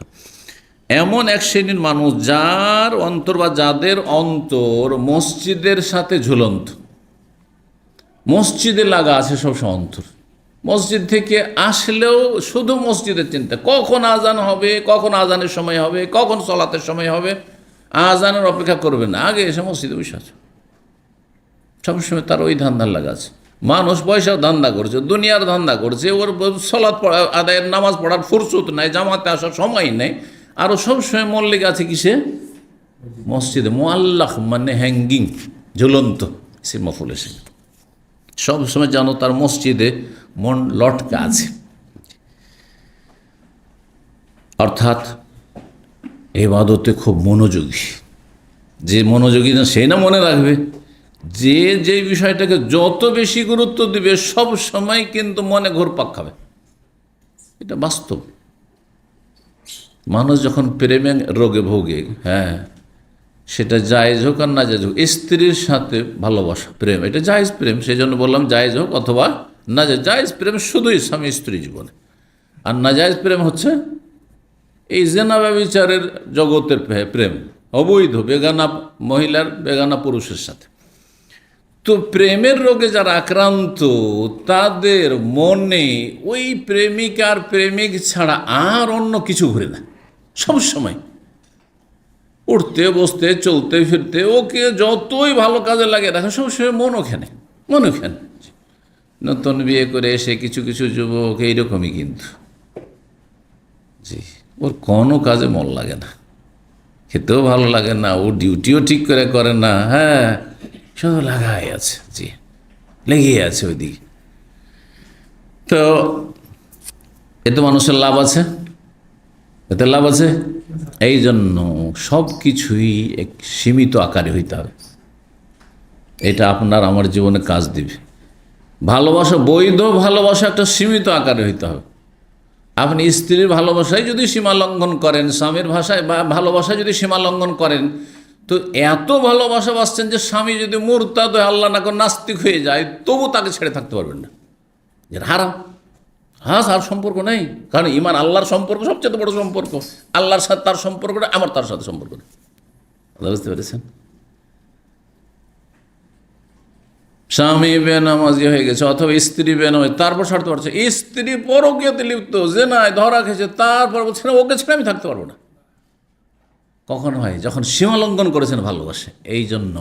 এমন এক শ্রেণীর মানুষ যার অন্তর বা যাদের অন্তর মসজিদের সাথে ঝুলন্ত, মসজিদে লাগা আছে সবসময় অন্তর, মসজিদ থেকে আসলেও শুধু মসজিদের চিন্তা, কখন আজান হবে, কখন আজানের সময় হবে, কখন সলাতের সময় হবে, আজানের অপেক্ষা করবে না, আগে এসে মসজিদে বসে আছে, সবসময় তার ওই ধান্দার লাগা আছে। মানুষ পয়সার ধান্দা করছে, দুনিয়ার ধান্দা করছে, ওর সলাৎ পড়া, আদায়ের নামাজ পড়ার ফুরসত নাই, জামাতে আসার সময় নেই, আরও সবসময় মল্লিক আছে কিসে? মসজিদে। মুআল্লাক মানে হ্যাঙ্গিং, ঝুলন্ত, সে মফুল এসে সবসময় জানো তার মসজিদে মন লটকা আছে, অর্থাৎ ইবাদতে খুব মনোযোগী। যে মনোযোগী না সে না মনে রাখবে, যে বিষয়টাকে যত বেশি গুরুত্ব দিবে সব সময় কিন্তু মনে ঘুরপাক খাবে, এটা বাস্তব। মানুষ যখন প্রেমে রোগে ভোগে, হ্যাঁ, সেটা জায়েজ হোক আর না জায়েজ হোক, স্ত্রীর সাথে ভালোবাসা, প্রেম, এটা জায়েজ প্রেম, সেই জন্য বললাম জায়েজ হোক অথবা না জায়েজ। জায়েজ প্রেম শুধুই স্বামী স্ত্রী জীবনে, আর না জায়েজ প্রেম হচ্ছে এই জেনা ব্যভিচারের জগতের প্রেম, অবৈধ, বেগানা মহিলার বেগানা পুরুষের সাথে। তো প্রেমের রোগে যারা আক্রান্ত, তাদের মনে ওই প্রেমিক আর প্রেমিক ছাড়া আর অন্য কিছু ঘুরে না, সবসময় উঠতে বসতে চলতে ফিরতে ওকে যতই ভালো কাজে লাগে রাখে, সবসময় মন ওখানে, মন ওখানে। নতুন বিয়ে করে এসে কিছু কিছু যুবক এইরকমই কিন্তু, জি, ওর কোনো কাজে মন লাগে না, খেতেও ভালো লাগে না, ও ডিউটিও ঠিক করে করে না, হ্যাঁ, শুধু লাগাই আছে, জি, লেগেই আছে ওইদিকে। তো এতে মানুষের লাভ আছে, এতে লাভ আছে। এই জন্য সব কিছুই এক সীমিত আকারে হইতে হবে। এটা আপনার আমার জীবনে কাজ দিবে। ভালোবাসা, বৈধ ভালোবাসা একটা সীমিত আকারে হইতে হবে। আপনি স্ত্রীর ভালোবাসায় যদি সীমা লঙ্ঘন করেন, স্বামীর ভাষায় বা ভালোবাসায় যদি সীমা লঙ্ঘন করেন, তো এত ভালোবাসা বাসছেন যে স্বামী যদি মুরতাদ হয়ে, আল্লাহ না করে নাস্তিক হয়ে যায়, তবু তাকে ছেড়ে থাকতে পারবেন না, যে হারাম। হ্যাঁ, আর সম্পর্ক নেই, কারণ ইমান আল্লাহর সম্পর্ক সবচেয়ে বড় সম্পর্ক। আল্লাহর সাথে তার সম্পর্কটা, আমার তার সাথে সম্পর্ক, বুঝতে পেরেছেন? স্বামী বেনামাজি হয়ে গেছে অথবা স্ত্রী বেনামাজি, তারপর ছাড়তে পারছে। স্ত্রী পরকীয়াতে লিপ্ত, জেনায় ধরা খেয়েছে, তারপর বলছে না, ওকে ছেড়ে আমি থাকতে পারবো না। কখন হয়? যখন সীমা লঙ্ঘন করেছেন ভালোবাসে। এই জন্য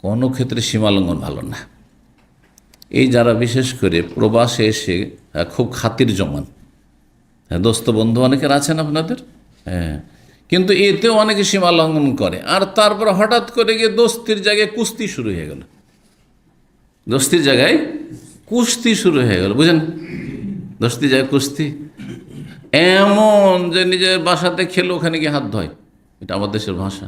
কোনো ক্ষেত্রে সীমা লঙ্ঘন ভালো না। এই যারা বিশেষ করে প্রবাসে এসে খুব খাতির জমান, হ্যাঁ, দোস্ত বন্ধু অনেকের আছেন আপনাদের, হ্যাঁ, কিন্তু এতেও অনেকে সীমা লঙ্ঘন করে, আর তারপর হঠাৎ করে গিয়ে দোস্তির জায়গায় কুস্তি শুরু হয়ে গেল, দোস্তির জায়গায় কুস্তি শুরু হয়ে গেল, বুঝেন? দোস্তির জায়গায় কুস্তি এমন যে নিজের বাসাতে খেলে ওখানে গিয়ে হাত ধয়, এটা আমার দেশের ভাষা।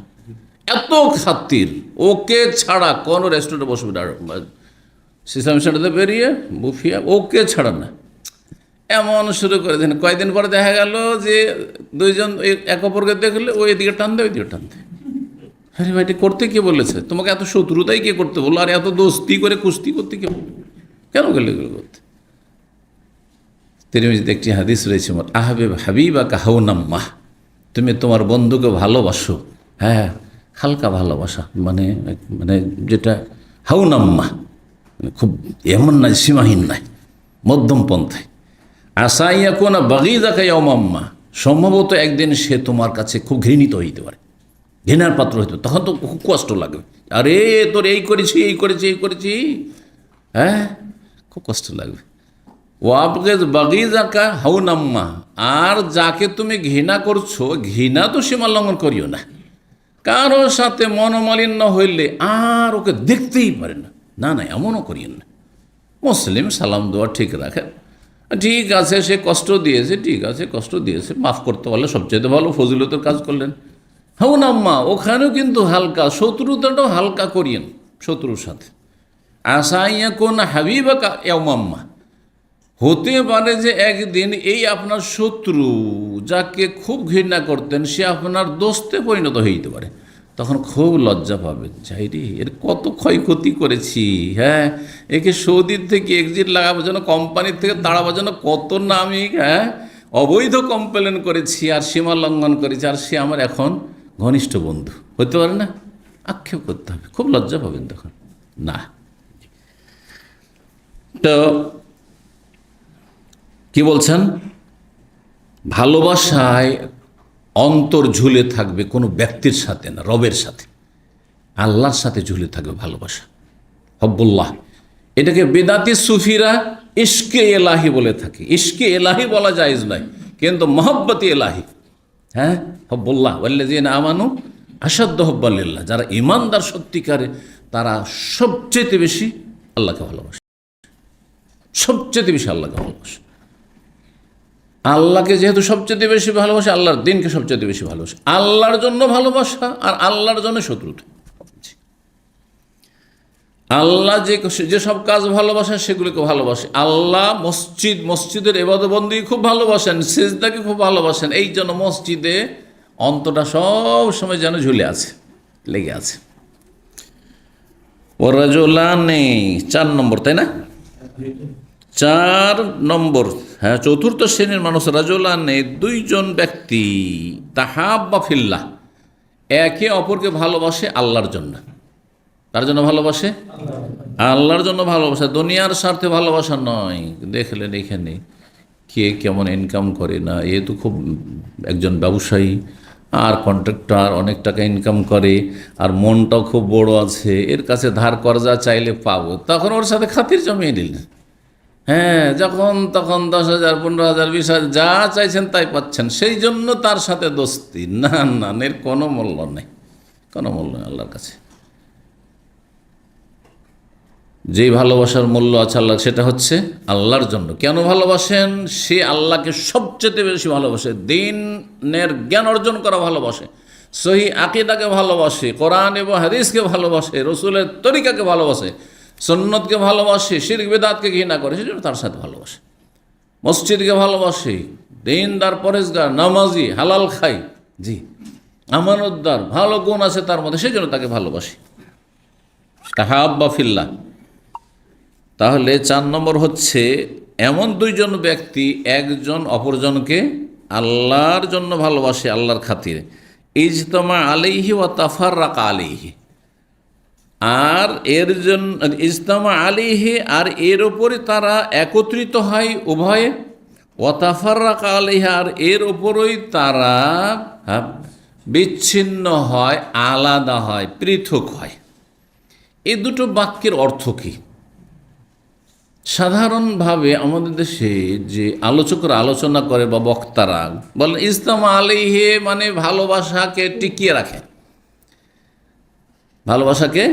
এত খাতির, ওকে ছাড়া কোনো রেস্টুরেন্টে বসবে না, সিস্টেম সেন্টারে বেরিয়ে বুফিয়া, ওকে ছাড়া না, এমন শুরু করে দেন। কয়েকদিন পরে দেখা গেল যে দুইজন এক অপরকে দেখলে ও এদিকে টান দেয়, ওইদিকে টান দেয়। আরে ভাই, এটা করতে কে বলেছে? তোমাকে এত শত্রুতাই কে করতে বললো? আর এত দোস্তি করে কুস্তি করতে কে বললো? কেন গেলে এগুলো করতে? তিরমিজিতে একটি হাদিস রয়েছে, আহবেব হাবিবা কাহাউনাম্মা, তুমি তোমার বন্ধুকে ভালোবাসো, হ্যাঁ, হালকা ভালোবাসা, মানে মানে যেটা হাউনাম্মা, মানে খুব এমন নাই, সীমাহীন নাই, মধ্যম পন্থায়। আসাইয়া কোনা বাগিদাকা ইয়াউমাম্মা, সম্ভবত একদিন সে তোমার কাছে খুব ঘৃণিত হইতে পারে, ঘৃণার পাত্র হইতে পারে, তখন তো খুব কষ্ট লাগবে। আরে তোর এই করেছি, এই করেছি, এই করেছি, হ্যাঁ, খুব কষ্ট লাগবে। ওয়াবগেজ বাগিজাকা হাউনাম্মা, আর যাকে তুমি ঘৃণা করছো, ঘৃণা তো সীমা লঙ্ঘন করিও না। কারোর সাথে মনোমালিন্য হইলে আর ওকে দেখতেই পারে না, না না, এমনও করিও না। মুসলিম সালাম দেওয়া ঠিক রাখে, ঠিক আছে, সে কষ্ট দিয়েছে, ঠিক আছে, কষ্ট দিয়েছে, মাফ করতে পারলে সবচেয়ে ভালো, ফজিলতের কাজ করলেন। হাউনাম্মা, ওখানেও কিন্তু হালকা, শত্রুতাটাও হালকা করিয়েন শত্রুর সাথে। আসাইয়া কোন হাবিবা ইয়াউমাম্মা, হতে পারে যে একদিন এই আপনার শত্রু যাকে খুব ঘৃণা করতেন, সে আপনার দোস্তে পরিণত হইতে পারে। তখন খুব লজ্জা পাবেন, যাই রে, এর কত ক্ষয়ক্ষতি করেছি, হ্যাঁ, একে সৌদির থেকে এক্সিট লাগাবার জন্য, কোম্পানির থেকে তাড়াবার জন্য কত না আমি, হ্যাঁ, অবৈধ কমপ্লেন করেছি আর সীমা লঙ্ঘন করেছি, আর সে আমার এখন ঘনিষ্ঠ বন্ধু। হতে পারে না? আক্ষেপ করতে হবে, খুব লজ্জা পাবেন তখন। না, তো কি বলছেন? ভালোবাসায় অন্তর ঝুলে থাকবে কোনো ব্যক্তির সাথে না, রবের সাথে, আল্লাহর সাথে ঝুলে থাকবে ভালোবাসা, হব্বুল্লাহ। এটাকে বেদাতি সুফিরা ইশকে এলাহি বলে থাকে। ইশকে এলাহি বলা জায়েজ নয়, কিন্তু মহব্বতি এলাহি, হ্যাঁ, হব্বুল্লাহ ওয়াল্লাযীনা আমানু আশাদ্দু হুব্বান লিল্লাহ, যারা ঈমানদার সত্যিকারে, তারা সবচেয়ে বেশি আল্লাহকে ভালোবাসে, সবচেয়ে বেশি আল্লাহকে ভালোবাসে। আল্লাহকে যেহেতু সবচেয়ে বেশি ভালোবাসে, আল্লাহর দিনকে সবচেয়ে বেশি ভালোবাসে। আল্লাহর জন্য ভালোবাসা আর আল্লাহর জন্য শত্রুতা। আল্লাহ যেসব কাজ ভালোবাসেন সেগুলিকে ভালোবাসে। আল্লাহ মসজিদের ইবাদতবন্দি খুব ভালোবাসেন, সিজদাকে খুব ভালোবাসেন। এই জন্য মসজিদে অন্তটা সব সময় যেন ঝুলে আছে, লেগে আছে। ও রাজুলানে 4 নম্বর, তাই না? 4 নম্বর, হ্যাঁ, চতুর্থ শ্রেণীর মানুষ। রাজুলানে 2 জন ব্যক্তি, তাহাব্বা ফিল্লাহ, একে অপরকে ভালোবাসে আল্লাহর জন্য। তার জন্য ভালোবাসে, আল্লাহর জন্য ভালোবাসা, দুনিয়ার স্বার্থে ভালোবাসা নয়। দেখলেন এখানে কে কেমন ইনকাম করে না, এ তো খুব একজন ব্যবসায়ী, আর কন্ট্রাক্টর অনেক টাকা ইনকাম করে আর মনটাও খুব বড় আছে, এর কাছে ধার কর্জা চাইলে পাবো, তখন ওর সাথে খাতির জমিয়ে নিলেন। হ্যাঁ, যখন তখন 10,000, 15,000, 20,000 যা চাইছেন তাই পাচ্ছেন, সেই জন্য তার সাথে দোস্তি। না না, এর কোনো মূল্য নেই, কোনো মূল্য নেই আল্লাহর কাছে। যেই ভালোবাসার মূল্য আছে আল্লাহ, সেটা হচ্ছে আল্লাহর জন্য। কেন ভালোবাসেন? সে আল্লাহকে সবচেয়ে বেশি ভালোবাসে, দ্বীনের জ্ঞান অর্জন করা ভালোবাসে, সহি আকীদাকে ভালোবাসে, কোরআন এবং হাদিসকে ভালোবাসে, রসুলের তরিকাকে ভালোবাসে, সুন্নতকে ভালোবাসে, শিরক বিদআতকে ঘৃণা করে, সেজন্য তার সাথে ভালোবাসে। মসজিদকে ভালোবাসে, দিনদার, পরেজগার, নামাজি, হালাল খাই, জি, আমানতদার, ভালো গুণ আছে তার মধ্যে, সেই জন্য তাকে ভালোবাসি। তাহাব্বা ফিল্লাহ। তাহলে 4 নম্বর হচ্ছে এমন দুইজন ব্যক্তি, একজন অপরজনকে আল্লাহর জন্য ভালোবাসে, আল্লাহর খাতিরে, ইজতামা আলাইহি ওয়া তাফাররাকা আলাইহি, আর এর জন্য ইজতামা আলাইহি, আর এর ওপরে তারা একত্রিত হয় উভয়ে, ওয়া তাফাররাকা আলাইহি, আর এর ওপরই তারা বিচ্ছিন্ন হয়, আলাদা হয়, পৃথক হয়। এই দুটো বাক্যের অর্থ কী? সাধারণভাবে আমাদের দেশে যে আলোচকরা আলোচনা করে বা বক্তারা বলেন, ইজতামা আলাইহি মানে ভালোবাসাকে টিকিয়ে রাখে, ভালোবাসাকে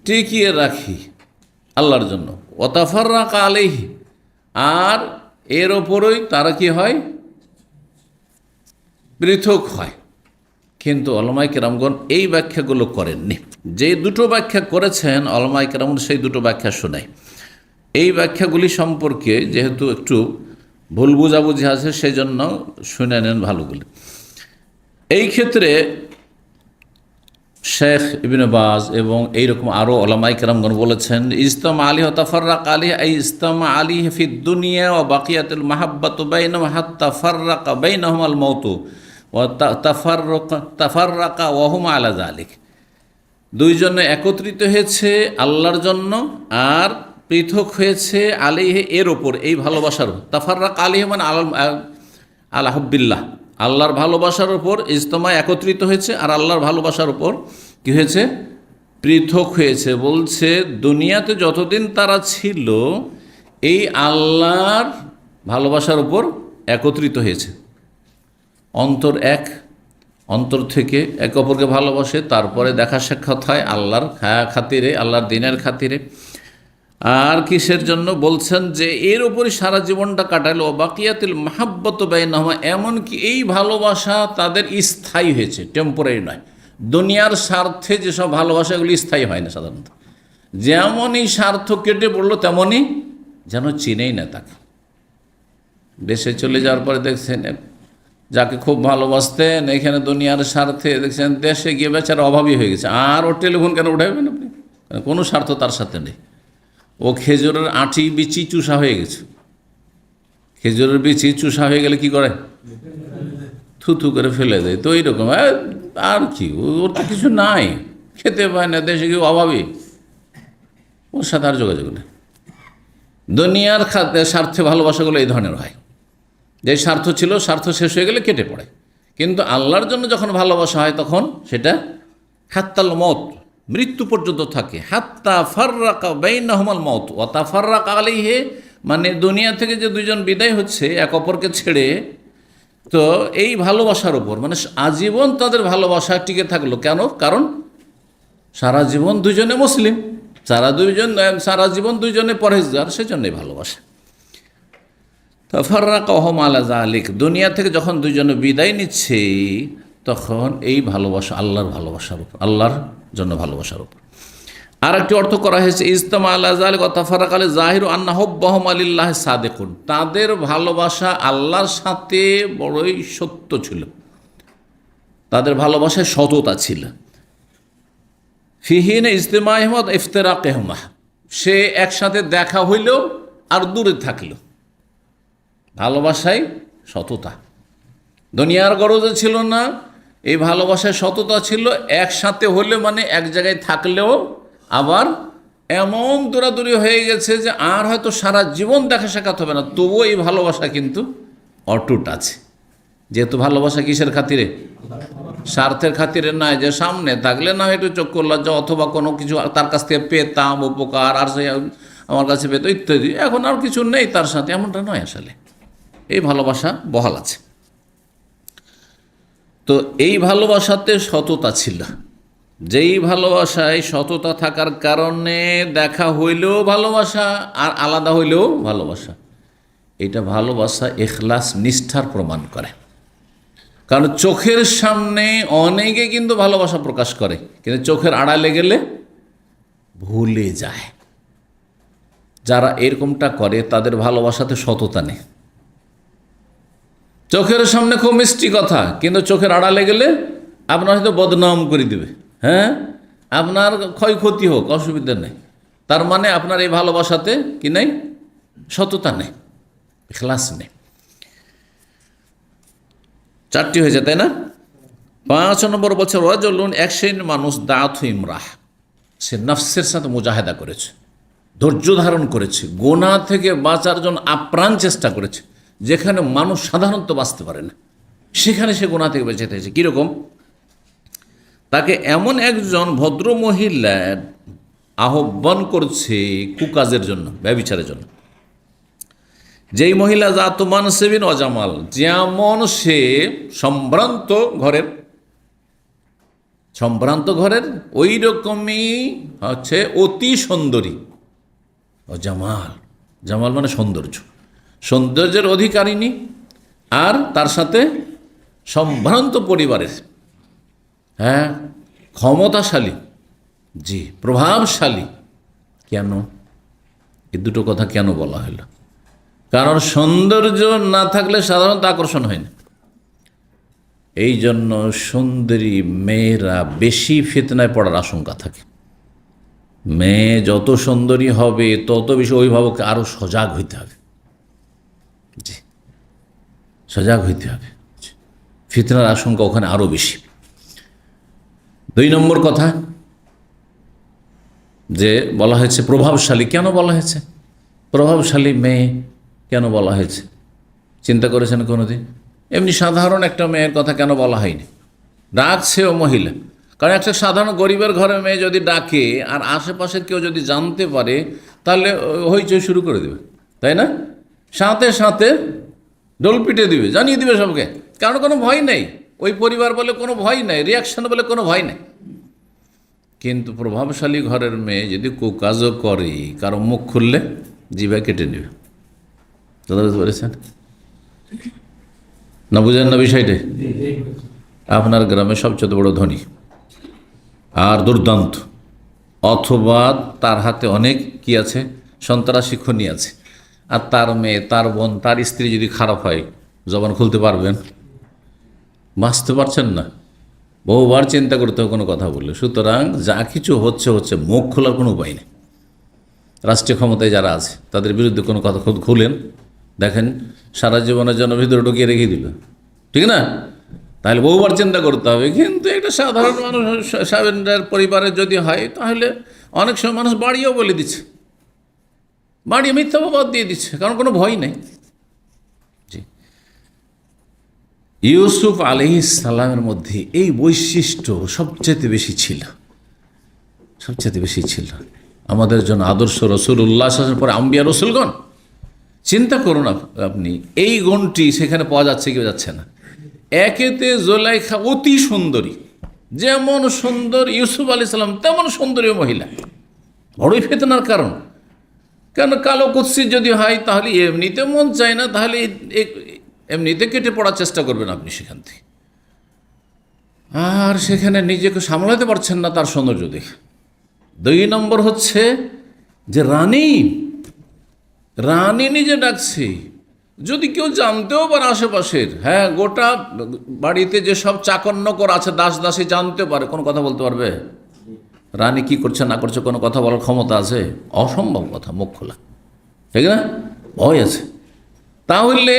টিকিয়ে রাখি আল্লাহর জন্য। ওয়া তাফাররাকা আলাইহি, আর এর ওপরই তারা কি হয়? পৃথক হয়। কিন্তু ওলামায়ে কেরামগণ এই ব্যাখ্যাগুলো করেননি। যে দুটো ব্যাখ্যা করেছেন ওলামায়ে কেরামগণ, সেই দুটো ব্যাখ্যা শোনায়। এই ব্যাখ্যাগুলি সম্পর্কে যেহেতু একটু ভুল বুঝাবুঝি আছে, সেই জন্য শুনে নেন ভালোগুলি। এই ক্ষেত্রে শেখ ইবনে বাজ এবং এইরকম আরও ওলামায়ে কেরামগণ বলেছেন, ইজতামা আলাইহি ওয়া তাফাররাকা আলাইহি, আই ইজতামা আলাইহি ফিদ দুনিয়া ওয়া বাকিয়াতুল মাহাব্বাতু বাইনাহুম হাত্তা ফাররাকা বাইনাহুমাল মাউতু ওয়া তাফাররাকা ওয়া হুম আলা যালিক। দুইজনে একত্রিত হয়েছে আল্লাহর জন্য আর পৃথক হয়েছে আলাইহি, এর ওপর, এই ভালোবাসার। তাফাররাকা আলাইহি মানে আলা হুব্বিল্লাহ, আল্লাহর ভালোবাসার উপর ইজতেমা একত্রিত হয়েছে, আর আল্লাহর ভালোবাসার উপর কি হয়েছে? পৃথক হয়েছে। বলছে দুনিয়াতে যতদিন তারা ছিল এই আল্লাহর ভালোবাসার উপর একত্রিত হয়েছে। অন্তর এক, অন্তর থেকে একে অপরকে ভালোবাসে, তারপরে দেখা সাক্ষাৎ হয় আল্লাহর খাতিরে, আল্লাহর দ্বীনের খাতিরে। আর কিসের জন্য? বলছেন যে এর উপরই সারা জীবনটা কাটালো। বাকিয়াতুল মাহাব্বাতু বাইনাহুমা, এমনকি এই ভালোবাসা তাদের স্থায়ী হয়েছে, টেম্পোরারি নয়। দুনিয়ার স্বার্থে যেসব ভালোবাসা, এগুলি স্থায়ী হয় না সাধারণত। যেমনই স্বার্থ কেটে পড়লো তেমনই যেন চিনেই না তাকে। দেশে চলে যাওয়ার পরে দেখছেন যাকে খুব ভালোবাসতেন, এখানে দুনিয়ার স্বার্থে দেখছেন দেশে গিয়ে বেচারা অভাবী হয়ে গেছে। আর ওর টেলিফোন কেন উঠাবেন আপনি? কোনো স্বার্থ তার সাথে নেই। ও খেজুরের আঁটি বিচি চুষা হয়ে গেছে। খেজুরের বিচি চুষা হয়ে গেলে কি করে? থুথু করে ফেলে দেয়। তো এইরকম আর কি, ওর তো কিছু নাই, খেতে পায় না, দেশে গিয়ে অভাবী, ওর সাথে আর যোগাযোগ নেই। দুনিয়ার স্বার্থে ভালোবাসাগুলো এই ধরনের হয়, যে স্বার্থ ছিল, স্বার্থ শেষ হয়ে গেলে কেটে পড়ে। কিন্তু আল্লাহর জন্য যখন ভালোবাসা হয় তখন সেটা হাত্তাল মওত, মৃত্যু পর্যন্ত থাকে। হাত্তা ফাররাকা বাইনাহুমাল মাউত ওয়া তাফাররাকা আলাইহি, মানে দুনিয়া থেকে যে দুইজন বিদায় হচ্ছে এক অপরকে ছেড়ে, তো এই ভালোবাসার উপর মানে আজীবন তাদের ভালোবাসা টিকে থাকলো। কেন? কারণ সারা জীবন দুইজনে মুসলিম, সারা জীবন দুইজনে পরহেজগার, সেজন্যই ভালোবাসা। তাফাররাকা ওয়া হুম আলা যালিক, দুনিয়া থেকে যখন দুইজনে বিদায় নিচ্ছে তখন এই ভালোবাসা আল্লাহর ভালোবাসার উপর, আল্লাহর জন্য ভালোবাসার উপর। আর একটি অর্থ করা হয়েছে ইজতামা আলা যালিক ওয়া তাফাররাকা আলাইহি যাহিরু আন্না হুব্বাহুম লিল্লাহি সাদিকুন, তাদের ভালোবাসা আল্লাহর সাথে বড়ই সত্য ছিল, তাদের ভালোবাসায় সততা ছিল। ফিহিন ইজতিমাইহিম ওয়া ইফতিরাকিহিমা, সে একসাথে দেখা হইলেও আর দূরে থাকলো, ভালোবাসায় সততা। দুনিয়ার গরজে ছিল না, এই ভালোবাসায় সততা ছিল। একসাথে হলে মানে এক জায়গায় থাকলেও আবার এমন দূরাদূরি হয়ে গেছে যে আর হয়তো সারা জীবন দেখা সাক্ষাৎ হবে না, তবুও এই ভালোবাসা কিন্তু অটুট আছে। যেহেতু ভালোবাসা কিসের খাতিরে? স্বার্থের খাতিরে নয় যে সামনে থাকলে না একটু চক্ষু লজ্জা অথবা কোনো কিছু তার কাছ থেকে পেতাম উপকার, আর সে আমার কাছে পেত ইত্যাদি, এখন আর কিছু নেই তার সাথে, এমনটা নয়। আসলে এই ভালোবাসা বহাল আছে। তো এই ভালোবাসাতে সততা ছিল। যেই ভালোবাসায় সততা থাকার কারণে দেখা হইলেও ভালোবাসা আর আলাদা হইলেও ভালোবাসা, এটা ভালোবাসা ইখলাস নিষ্ঠার প্রমাণ করে। কারণ চোখের সামনে অনেকে কিন্তু ভালোবাসা প্রকাশ করে, কিন্তু চোখের আড়ালে গেলে ভুলে যায়। যারা এরকমটা করে তাদের ভালোবাসাতে সততা নেই। চোখের সামনে খুব মিষ্টি কথা, কিন্তু চোখের আড়ালে গেলে আপনার হয়তো বদনাম করে দেবে, হ্যাঁ, আপনার ক্ষয়ক্ষতি হোক, অসুবিধা নেই। তার মানে আপনার এই ভালোবাসাতে কি নেই? সততা নেই, ইখলাস নেই। 4টি হয়েছে, তাই না? 5 নম্বর বছর রাজুলুন, এক শ্রেণীর মানুষ, দাআতহু ইমরাহ, সে নফসের সাথে মুজাহেদা করেছে, ধৈর্য ধারণ করেছে, গোনা থেকে বাঁচার জন্য আপ্রাণ চেষ্টা করেছে। যেখানে মানুষ সাধারণত বাঁচতে পারে না, সেখানে সে গোনা থেকে বেঁচে থেকেছে। কীরকম? তাকে এমন একজন ভদ্র মহিলা আহ্বান করছে কুকাজের জন্য, ব্যভিচারের জন্য। যেই মহিলা জাতু মানসিবিন অজামাল, যেমন সে সম্ভ্রান্ত ঘরের ওই রকমই হচ্ছে অতি সুন্দরী। অজামাল, জামাল মানে সৌন্দর্য, সৌন্দর্যের অধিকারিণী, আর তার সাথে সম্ভ্রান্ত পরিবারের, হ্যাঁ, ক্ষমতাশালী, জি, প্রভাবশালী। কেন এই দুটো কথা কেন বলা হলো? কারণ সৌন্দর্য না থাকলে সাধারণত আকর্ষণ হয় না। এই জন্য সুন্দরী মেয়েরা বেশি ফিতনায় পড়ার আশঙ্কা থাকে। মেয়ে যত সুন্দরী হবে তত বেশি অভিভাবককে আরও সজাগ হইতে হবে, জি, সজাগ হইতে হবে। ফিতনার আশঙ্কা ওখানে আরও বেশি। 2 নম্বর কথা যে বলা হয়েছে প্রভাবশালী। কেন বলা হয়েছে প্রভাবশালী মেয়ে? কেন বলা হয়েছে? চিন্তা করেছেন কোনোদিন? এমনি সাধারণ একটা মেয়ের কথা কেন বলা হয়নি? ডাকছেও মহিলা, কারণ একটা সাধারণ গরিবের ঘরের মেয়ে যদি ডাকে আর আশেপাশের কেউ যদি জানতে পারে তাহলে হইচই শুরু করে দেবে, তাই না? সাথে সাথে ডোল পিটে দিবে, জানিয়ে দিবে সবকে, কারণ কোনো ভয় নেই। ওই পরিবার বলে কোনো ভয় নেই, রিয়াকশন বলে কোনো ভয় নেই। কিন্তু প্রভাবশালী ঘরের মেয়ে যদি কুকাজও করে, কারো মুখ খুললে জিভা কেটে নেবে। দাদা বুঝতে পেরেছেন না? বুঝেন না বিষয়টা? আপনার গ্রামে সবচেয়ে বড় ধনী আর দুর্দান্ত, অথবা তার হাতে অনেক কি আছে, সন্ত্রাসী খনি আছে, আর তার মেয়ে, তার বোন, তার স্ত্রী যদি খারাপ হয়, জবান খুলতে পারবেন? বাঁচতে পারছেন না, বহুবার চিন্তা করতে হবে কোনো কথা বললে। সুতরাং যা কিছু হচ্ছে হচ্ছে, মুখ খোলার কোনো উপায় নেই। রাষ্ট্রীয় ক্ষমতায় যারা আছে তাদের বিরুদ্ধে কোনো কথা খুলেন, দেখেন সারা জীবনের জন্য ভিতরে ঢুকিয়ে রেখে দিল, ঠিক না? তাহলে বহুবার চিন্তা করতে হবে। কিন্তু একটা সাধারণ মানুষ, সাধারণ পরিবারে যদি হয়, তাহলে অনেক সময় মানুষ বাড়িও বলে দিচ্ছে, বাড়িয়ে মিথ্যাবাদ দিয়ে দিচ্ছে, কারণ কোনো ভয় নেই। জি, ইউসুফ আলাইহিস সালামের মধ্যে এই বৈশিষ্ট্য সবচেয়ে বেশি ছিল, সবচেয়ে বেশি ছিল। আমাদের জন্য আদর্শ রাসূলুল্লাহ সাল্লাল্লাহু আলাইহি ওয়াসাল্লামের পরে আম্বিয়া রাসূলগণ। চিন্তা করুন আপনি, এই গুণটি সেখানে পাওয়া যাচ্ছে কি যাচ্ছে না? একেতে জুলাইখা অতি সুন্দরী, যেমন সুন্দর ইউসুফ আলাইহিস সালাম তেমন সুন্দরী মহিলা, বড়ই ফিতনার কারণ। কেন কালো কুৎসিত যদি হয় তাহলে এমনিতে মন চায় না, তাহলে এমনিতে কেটে পড়ার চেষ্টা করবেন আপনি সেখান থেকে। আর সেখানে নিজেকে সামলাতে পারছেন না তার সৌন্দর্য দেখে। 2 নম্বর হচ্ছে যে রানী নিজে ডাকছে, যদি কেউ জানতেও পারে আশেপাশের, হ্যাঁ, গোটা বাড়িতে যে সব চাকর নকর আছে, দাস দাসী জানতে পারে, কোনো কথা বলতে পারবে? রানী কি করছে না করছে কোনো কথা বলার ক্ষমতা আছে? অসম্ভব কথা, মুখ খোলা, ঠিক না? ভয় আছে। তাহলে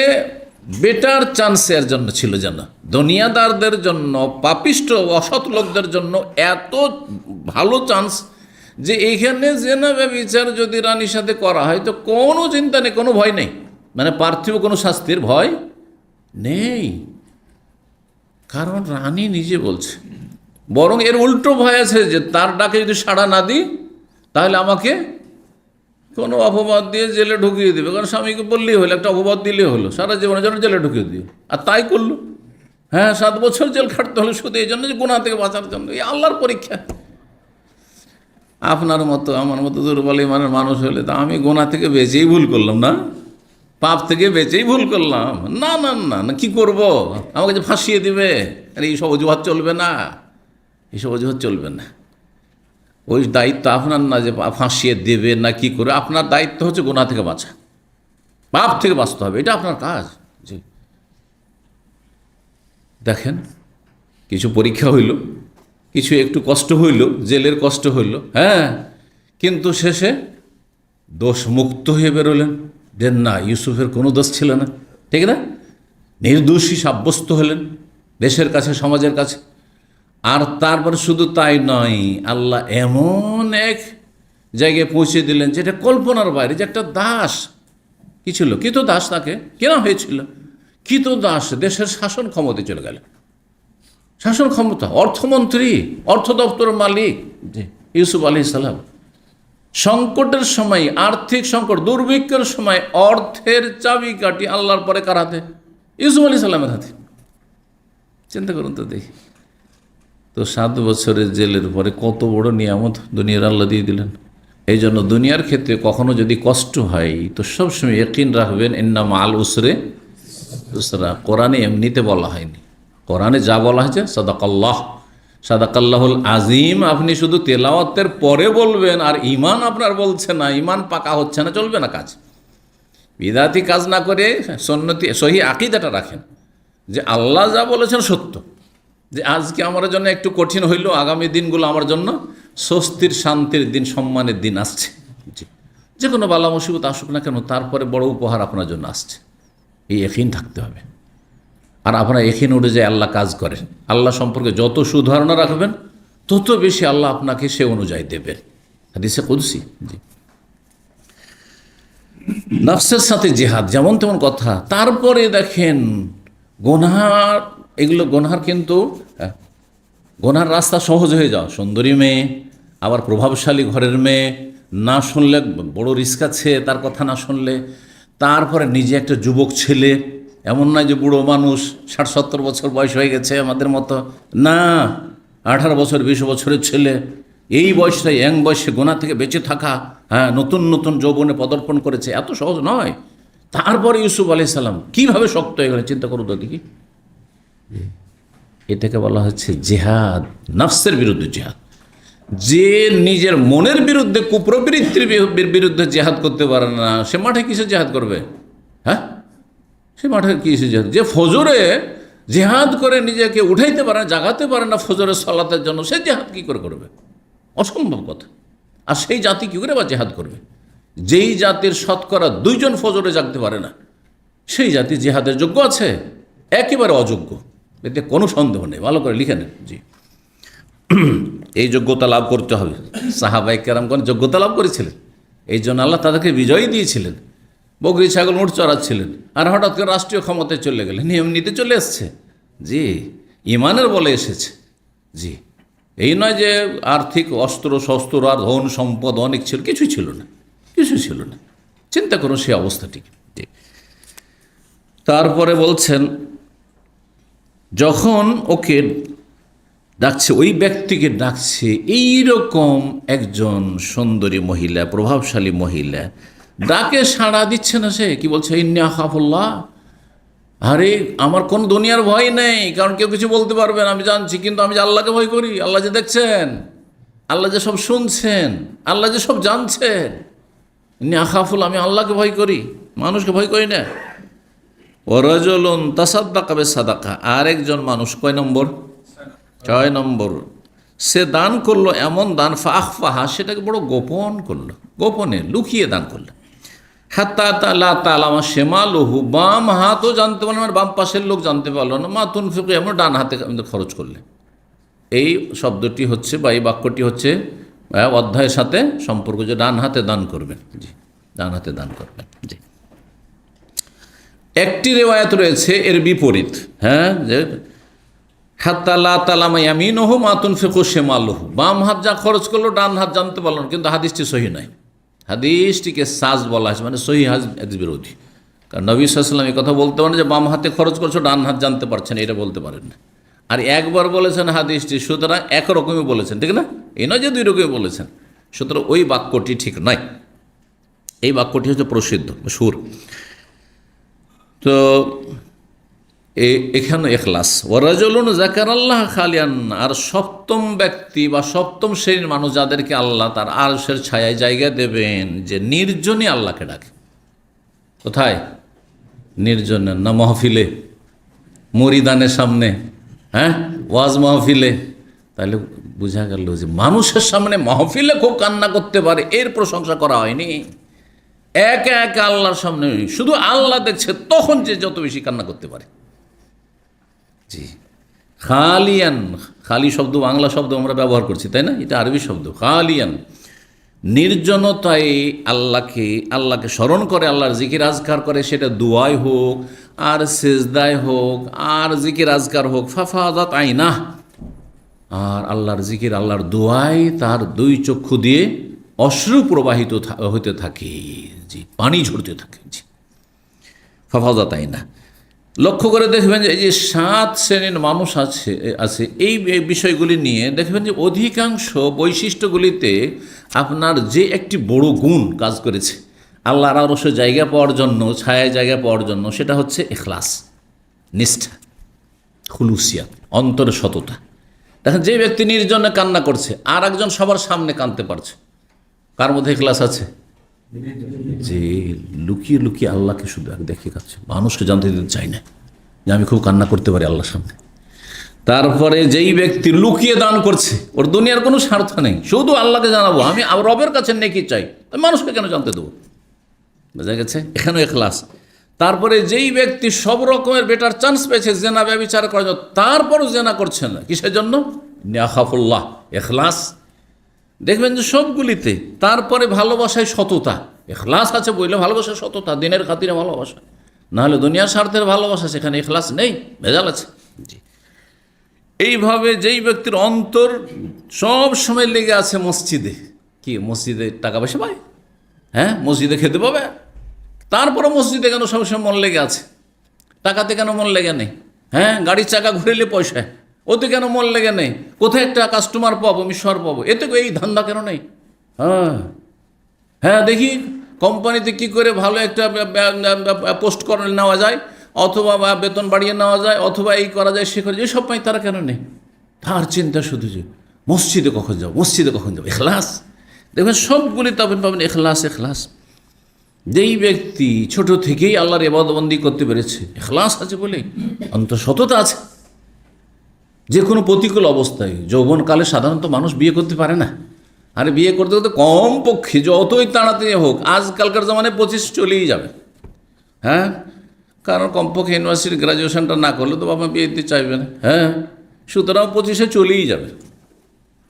বেটার চান্স এর জন্য ছিল যেন দুনিয়াদারদের জন্য, পাপিষ্ট অসৎ লোকদের জন্য এত ভালো চান্স যে এইখানে জেনা ব্যভিচার যদি রানীর সাথে করা হয় তো কোনো চিন্তা নেই, কোনো ভয় নেই, মানে পার্থিব কোনো শাস্তির ভয় নেই। কারণ রানী নিজে বলছে, বরং এর উল্টো ভয় আছে যে তার ডাকে যদি সাড়া না দিই তাহলে আমাকে কোনো অপবাদ দিয়ে জেলে ঢুকিয়ে দেবে। কারণ স্বামীকে বললেই হলো, একটা অপবাদ দিলেই হলো, সারা জীবনের জন্য জেলে ঢুকিয়ে দিও। আর তাই করলো। হ্যাঁ, 7 বছর জেল খাটতে হলো শুধু এই জন্য যে গুনাহ থেকে বাঁচার জন্য। এই আল্লাহর পরীক্ষা। আপনার মতো আমার মতো দুর্বল ইমানের মানুষ হলে তা আমি গুনাহ থেকে বেঁচেই ভুল করলাম না, পাপ থেকে বেঁচেই ভুল করলাম, না না না না কি করব, আমাকে যে ফাঁসিয়ে দিবে, আরে এইসব অজুহাত চলবে না, এইসব অজুহাত চলবে না। ওই দায়িত্ব আপনার না যে ফাঁসিয়ে দেবে না কি করে, আপনার দায়িত্ব হচ্ছে গুনাহ থেকে বাঁচা, পাপ থেকে বাঁচতে হবে, এটা আপনার কাজ। জি, দেখেন কিছু পরীক্ষা হইল, কিছু একটু কষ্ট হইল, জেলের কষ্ট হইল, হ্যাঁ, কিন্তু শেষে দোষ মুক্ত হয়ে বেরোলেন। দেন না, ইউসুফের কোনো দোষ ছিল না, ঠিক না, নির্দোষী সাব্যস্ত হলেন দেশের কাছে, সমাজের কাছে। আর তারপর শুধু তাই নয়, আল্লাহ এমন এক জায়গায় পৌঁছে দিলেন যেটা কল্পনার বাইরে, যে একটা দাস কি ছিল, কৃত দাস, তাকে কেনা হয়েছিল, কৃত দাস দেশের শাসন ক্ষমতায় চলে গেল, শাসন ক্ষমতা, অর্থমন্ত্রী, অর্থ দপ্তরের মালিক ইউসুফ আলাইহিস সালাম। সংকটের সময়, আর্থিক সংকট, দুর্ভিক্ষের সময় অর্থের চাবিকাঠি আল্লাহর পরে কার হাতে? ইউসুফ আলাইহিস সালামের হাতে। চিন্তা করুন তো দেখি। তো 7 বছরের জেলের পরে কত বড় নিয়ামত দুনিয়ার আল্লাহ দিয়ে দিলেন। এই জন্য দুনিয়ার ক্ষেত্রে কখনো যদি কষ্ট হয় তো সবসময় ইয়াকিন রাখবেন, ইন্না মাআল উসরে ইউসরা। কোরআনে এমনিতে বলা হয়নি, কোরআনে যা বলা হয়েছে সাদাকাল্লাহ, সাদাকাল্লাহুল আজিম। আপনি শুধু তেলাওয়াতের পরে বলবেন, আর ইমান আপনার বলছে না, ইমান পাকা হচ্ছে না, চলবে না কাজ। বিদাতি কাজ না করে সুন্নতি সহি আকীদাটা রাখেন যে আল্লাহ যা বলেছেন সত্য, যে আজকে আমার জন্য একটু কঠিন হইল, আগামী দিনগুলো আমার জন্য স্বস্তির, শান্তির দিন, সম্মানের দিন আসছে। জি, যে কোনো বালা মুসিবত আসুক না কেন, তারপরে বড় উপহার আপনার জন্য আসছে, এই ইয়াকিন থাকতে হবে। আর আপনারা ইয়াকিন উঠে যায় আল্লাহ কাজ করেন। আল্লাহ সম্পর্কে যত সুধারণা রাখবেন তত বেশি আল্লাহ আপনাকে সে অনুযায়ী দেবেন। হাদিসে কুদসি। জি, নফসের সাথে জিহাদ যেমন তেমন কথা। তারপরে দেখেন গুনার, এগুলো গুনার, কিন্তু গুনার রাস্তা সহজ হয়ে যাও, সুন্দরী মেয়ে, আবার প্রভাবশালী ঘরের মেয়ে, না শুনলে বড় রিস্ক আছে তার কথা না শুনলে। তারপরে নিজে একটা যুবক ছেলে, এমন নয় যে বুড়ো মানুষ 60-70 বছর বয়স হয়ে গেছে আমাদের মতো, না, 18 বছর 20 বছরের ছেলে, এই বয়সটাই ইয়াং বয়সে গুনাহ থেকে বেঁচে থাকা, হ্যাঁ, নতুন নতুন যৌবনে পদার্পণ করেছে, এত সহজ নয়। তারপরে ইউসুফ আলাইহিস সালাম কীভাবে শক্ত হয়ে গেলেন চিন্তা করুন তো দেখি। এটাকে বলা হচ্ছে জিহাদ, নফসের বিরুদ্ধে জিহাদ। যে নিজের মনের বিরুদ্ধে, কুপ্রবৃত্তির বিরুদ্ধে জিহাদ করতে পারে না, সে মাঠে কিসে জিহাদ করবে? হ্যাঁ, সে মাঠে কিসে জিহাদ? যে ফজরে জিহাদ করে নিজেকে উঠাইতে পারে না, জাগাতে পারে না ফজরের সালাতের জন্য, সে জিহাদ কী করে করবে? অসম্ভব কথা। আর সেই জাতি কী করে বা জিহাদ করবে? যেই জাতির শতকরা 2 জন ফজরে জাগতে পারে না, সেই জাতি জিহাদের যোগ্য আছে? একেবারে অযোগ্য, এতে কোনো সন্দেহ নেই। ভালো করে লিখে নেন। জি, এই যোগ্যতা লাভ করতে হবে। সাহাবায়ে কেরামগণ যোগ্যতা লাভ করেছিলেন, এই জন্য আল্লাহ তাদেরকে বিজয়ী দিয়েছিলেন। বকরি ছাগল উট চড়াচ্ছিলেন, আর হঠাৎ করে রাষ্ট্রীয় ক্ষমতায় চলে গেলেন, নিয়ম নীতি চলে এসছে। জি, ইমানের বলে এসেছে। জি, এই নয় যে আর্থিক অস্ত্র শস্ত্র আর ধন সম্পদ অনেক ছিল, কিছুই ছিল না, কিছুই ছিল না। চিন্তা করুন সেই অবস্থাটি। জি, তারপরে বলছেন যখন ওকে ডাকছে, ওই ব্যক্তিকে ডাকছে, এইরকম একজন সুন্দরী মহিলা, প্রভাবশালী মহিলা, ডাকে সাড়া দিচ্ছে না। সে কি বলছে? ইন্নী আখাফুল্লাহ, আরে আমার কোন দুনিয়ার ভয় নেই, কারণ কেউ কিছু বলতে পারবে না, আমি জানছি, কিন্তু আমি যে আল্লাহকে ভয় করি। আল্লাহ যে দেখছেন, আল্লাহ যে সব শুনছেন, আল্লাহ যে সব জানছেন। ইন্নী আখাফুল্লাহ, আমি আল্লাহকে ভয় করি, মানুষকে ভয় করি না। ওয়ারাজুলুন তাসাদ্দাকা বিসাদাকা, আরেকজন মানুষ, কয় নম্বর? 6 নম্বর, সে দান করলো এমন দান, ফাখফাহা, সেটাকে বড় গোপন করলো, গোপনে লুকিয়ে দান করলো। হাত্তা লা তাআলামা শিমালুহু, বাম হাতও জানতে পারলো না, বাম পাশের লোক জানতে পারলো না, মা তুনফিকু, এমন ডান হাতে খরচ করলে। এই শব্দটি হচ্ছে, বা এই বাক্যটি হচ্ছে অধ্যায়ের সাথে সম্পর্ক, যে ডান হাতে দান করবেন। জি, ডান হাতে দান করবেন। জি, একটি রেওয়ায়াত রয়েছে এর বিপরীত, হ্যাঁ, যে হাত্তা লা তালামা ইয়ামিনুহু মা তুনফিকু শিমালুহু, বাম হাত যা খরচ করলো ডান হাত জানতে পারল না, কিন্তু হাদিসটি সহি নয়। হাদিসটিকে সাজ বলা হয়েছে, মানে সহি হাদিস বিরোধী। কারণ নবী সাল্লাল্লাহু আলাইহি ওয়াসাল্লাম এই কথা বলতে পারেন যে বাম হাতে খরচ করছো ডান হাত জানতে পারছেন, এটা বলতে পারেন না। আর একবার বলেছেন হাদিসটি, সুতরাং একরকমই বলেছেন, ঠিক না? এই নয় যে দুই রকমই বলেছেন। সুতরাং ওই বাক্যটি ঠিক নয়। এই বাক্যটি হচ্ছে প্রসিদ্ধ, সুর। তো এখানে এখলাস। ওয়ারাজুলুন যাকারাল্লাহ খালিয়ান, আর সপ্তম ব্যক্তি বা সপ্তম শ্রেণীর মানুষ যাদেরকে আল্লাহ তার আরশের ছায়ায় জায়গা দেবেন, যে নির্জনে আল্লাহকে ডাকে। কোথায়? নির্জনে, না মাহফিলে, মরিদানের সামনে, হ্যাঁ, ওয়াজ মাহফিলে। তাহলে বোঝা গেল যে মানুষের সামনে মাহফিলে খুব কান্না করতে পারে, এর প্রশংসা করা হয়নি। একা একা আল্লাহর সামনে শুধু আল্লাহ দেখছে, তখন যে যত বেশি কান্না করতে পারে। জি, খালিয়ান, খালি শব্দ বাংলা শব্দ আমরা ব্যবহার করছি, তাই না? এটা আরবি শব্দ। খালিয়ান, নির্জনতায় আল্লাহকে স্মরণ করে, আল্লাহর জিকির আজকার করে, সেটা দুয়ায় হোক আর সেজদায় হোক আর জিকির আজকার হোক। ফাফাদাত আইনা, আর আল্লাহর জিকির আল্লাহর দোয়ায় তার দুই চক্ষু দিয়ে অশ্রু প্রবাহিত হতে থাকে, জি, পানি ঝরতে থাকে। জি, ফাফাদাত আইনা। লক্ষ্য করে দেখবেন যে এই যে 7 শ্রেণীর মানুষ আছে এই বিষয়গুলি নিয়ে দেখবেন যে অধিকাংশ বৈশিষ্ট্যগুলিতে আপনার যে একটি বড় গুণ কাজ করেছে আল্লাহর আরশে জায়গা পাওয়ার জন্য, ছায়ায় জায়গা পাওয়ার জন্য, সেটা হচ্ছে ইখলাস, নিষ্ঠা, খুলুসিয়াত, অন্তরের সততা। দেখেন, যে ব্যক্তি নির্জনে কান্না করছে আর একজন সবার সামনে কাঁদতে পারছে, কার মধ্যে ইখলাস আছে? যে লুকিয়ে লুকিয়ে আল্লাহকে শুধু দেখে কাছে, মানুষকে জানতে দিতে চাই না যে আমি খুব কান্না করতে পারি আল্লাহর সামনে। তারপরে যেই ব্যক্তি লুকিয়ে দান করছে, ওর দুনিয়ার কোনো স্বার্থ নেই, শুধু আল্লাহকে জানাবো, আমি রবের কাছে নেকি চাই, আমি মানুষকে কেন জানতে দেবো? বোঝা গেছে? এখানেও ইখলাস। তারপরে যেই ব্যক্তি সব রকমের বেটার চান্স পেয়েছে জেনা ব্যভিচার করার জন্য, তারপরও জেনা করছে না, কিসের জন্য? নিয়াখাফুল্লাহ, ইখলাস। দেখবেন যে সবগুলিতে। তারপরে ভালোবাসায় সততা, ইখলাস আছে বললে ভালোবাসা, সততা, দিনের খাতিরে ভালোবাসা, নাহলে দুনিয়ার স্বার্থের ভালোবাসা, সেখানে ইখলাস নেই, ভেজাল আছে। জি, এইভাবে যেই ব্যক্তির অন্তর সব সময় লেগে আছে মসজিদে, কি মসজিদে টাকা পয়সা পায়, হ্যাঁ, মসজিদে খেতে পাবে, তারপরে মসজিদে কেন সবসময় মন লেগে আছে? টাকাতে কেন মন লেগে নেই? হ্যাঁ, গাড়ির চাকা ঘুরেলে পয়সা, ওতে কেন মন লেগে নেই? কোথায় একটা কাস্টমার পাবো, মিশর পাবো, এতে এই ধান্দা কেন নেই? হ্যাঁ হ্যাঁ, দেখি কোম্পানিতে কি করে ভালো একটা পোস্ট করে নেওয়া যায়, অথবা বেতন বাড়িয়ে নেওয়া যায়, অথবা এই করা যায়, সে করে, এসব পাই তারা কেন নেই? তার চিন্তা শুধু যে মসজিদে কখন যাবো, মসজিদে কখন যাবো, ইখলাস। দেখবেন সবগুলি তখন পাবেন ইখলাস, ইখলাস। যেই ব্যক্তি ছোট থেকেই আল্লাহর ইবাদতবন্দি করতে পেরেছে, ইখলাস আছে বলে, অন্তঃসততা আছে, যে কোনো প্রতিকূল অবস্থায়। যৌবনকালে সাধারণত মানুষ বিয়ে করতে পারে না, আর বিয়ে করতে করতে কমপক্ষে যতই তাড়াতাড়ি হোক, আজকালকার জামানায় 25 চলেই যাবে, হ্যাঁ, কারণ কমপক্ষে ইউনিভার্সিটি গ্রাজুয়েশনটা না করলে তো বাবা বিয়ে দিতে চাইবে না, হ্যাঁ, সুতরাং 25-এ চলেই যাবে।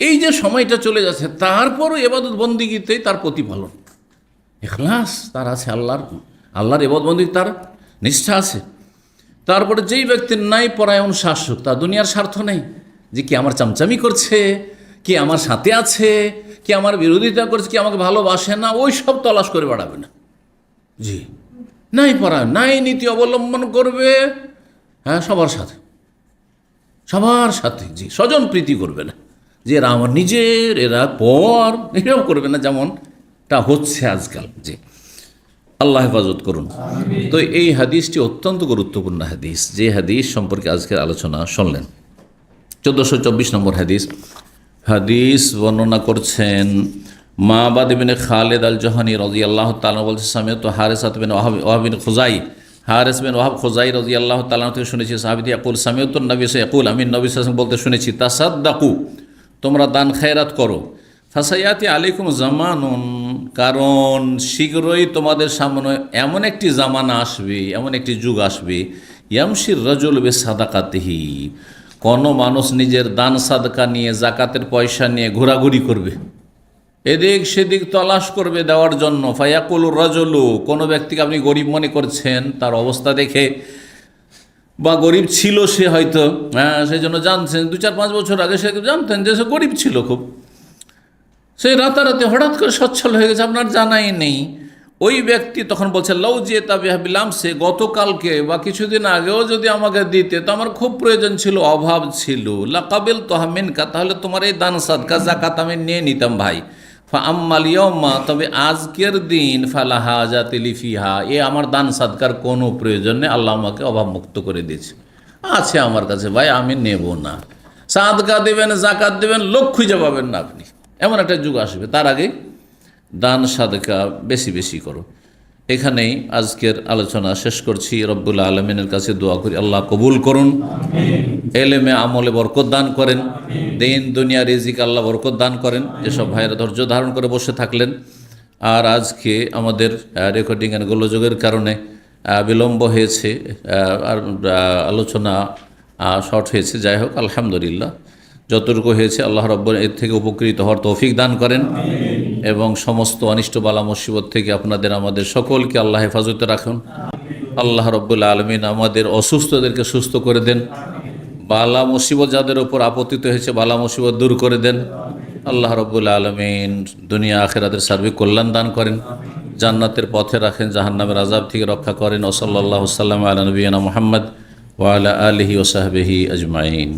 এই যে সময়টা চলে যাচ্ছে, তারপরও ইবাদত বন্দিগিতেই তার প্রতিফলন, ইখলাস তার আছে, আল্লাহর ইবাদত বন্দি তার নিষ্ঠা আছে। তারপরে যেই ব্যক্তির নাই পরায়ণ শাসক, তার দুনিয়ার স্বার্থ নেই, যে কি আমার চামচামি করছে, কি আমার সাথে আছে, কি আমার বিরোধিতা করছে, কি আমাকে ভালোবাসে না, ওই সব তলাশ করে বেড়াবে না। জি, নাই পরায়ণ, নাই নীতি অবলম্বন করবে, হ্যাঁ, সবার সাথে, সবার সাথে। জি, স্বজন প্রীতি করবে না, যে এরা আমার নিজের, এরা পর, এটাও করবে না, যেমনটা হচ্ছে আজকাল। জি, আল্লাহ হেফাজত করুন। তো এই হাদিসটি অত্যন্ত গুরুত্বপূর্ণ হাদিস, যে হাদিস সম্পর্কে আজকের আলোচনা শুনলেন। 1424 নম্বর হাদিস বর্ণনা করছেন মাবাদ ইবনে খালেদ আল জোহানি রাদিয়াল্লাহু তাআলা বলছেন, সামিআতু হারিসাত বিন ওয়াহাব বিন খুজাই, হারিস বিন ওয়াহাব খুজাই রাদিয়াল্লাহু তাআলা থেকে শুনেছি, সাহাবী ইয়াকুল সামিআতু নবী ইয়াকুল, আমি নবী সাল্লাল্লাহু আলাইহি ওয়াসাল্লাম বলতে শুনেছি, তাসাদ্দাকু, তোমরা দান খায়রাত করো, ফাসায়াতি আলাইকুম জামানুন, কারণ শীঘ্রই তোমাদের সামনে এমন একটি জামানা আসবে, এমন একটি যুগ আসবে, ইয়ামশির রাজুল বিসাদাকাতিহি, কোনো মানুষ নিজের দান সাদকা নিয়ে, জাকাতের পয়সা নিয়ে ঘোরাঘুরি করবে, এদিক সেদিক তলাশ করবে দেওয়ার জন্য। ফায়াকুল রাজুলু, কোনো ব্যক্তিকে আপনি গরিব মনে করছেন, তার অবস্থা দেখে বা গরিব ছিল সে হয়তো, সেই জন্য জানছেন 2-4-5 বছর আগে সে জানতেন যে সে গরিব ছিল খুব, সে রাতারাতি হঠাৎ করে সচ্ছল হয়ে গেছে, আপনার জানাই নেই। ওই ব্যক্তি তখন বলছে লাউ যে তাবিহাবিলাম, সে গতকালকে বা কিছুদিন আগেও যদি আমাকে দিতে, তো আমার খুব প্রয়োজন ছিল, অভাব ছিল, লাকাবিল তোহামিনকা, তাহলে তোমার এই দান সাদকা জাকাত আমি নিয়ে নিতাম ভাই। আম্মাল ইয়াউমা, তবে আজকের দিন ফালা হাজাতি লি ফিহা, এ আমার দান সাদকার কোনো প্রয়োজন নেই, আল্লাহ আমাকে অভাব মুক্ত করে দিয়েছে, আছে আমার কাছে ভাই, আমি নেব না। সাদকা দেবেন, জাকাত দেবেন, লোক খুঁজে পাবেন না আপনি, এমন একটা যুগ আসবে। তার আগে দান সাদকা বেশি বেশি করো। এখানেই আজকের আলোচনা শেষ করছি। রব্বুল আলমিনের কাছে দোয়া করি আল্লাহ কবুল করুন, এলেমে আমলে বরকত দান করেন, দিন দুনিয়া রিজিক আল্লাহ বরকত দান করেন। যেসব ভাইয়েরা ধৈর্য ধারণ করে বসে থাকলেন, আর আজকে আমাদের রেকর্ডিং এর গোলযোগের কারণে বিলম্ব হয়েছে, আর আলোচনা শর্ট হয়েছে, যাই হোক আলহামদুলিল্লাহ যতটুকু হয়েছে আল্লাহ রব্বুল এর থেকে উপকৃত হওয়ার তৌফিক দান করেন, এবং সমস্ত অনিষ্ট বালা মুসিবত থেকে আপনাদের আমাদের সকলকে আল্লাহ হেফাজতে রাখুন। আল্লাহ রব্বুল আলমিন আমাদের অসুস্থদেরকে সুস্থ করে দেন, বালা মুসিবত যাদের উপর আপতিত হয়েছে বালা মুসিবত দূর করে দেন। আল্লাহ রব্বুল আলমিন দুনিয়া আখিরাতের সার্বিক কল্যাণ দান করেন, জান্নাতের পথে রাখেন, জাহান্নামের আযাব থেকে রক্ষা করেন। ওয়া সাল্লাল্লাহু সাল্লাম আলা নবিয়িনা মুহাম্মদ ওয়া আলা আলিহি ওয়া সাহবিহি আজমাইন।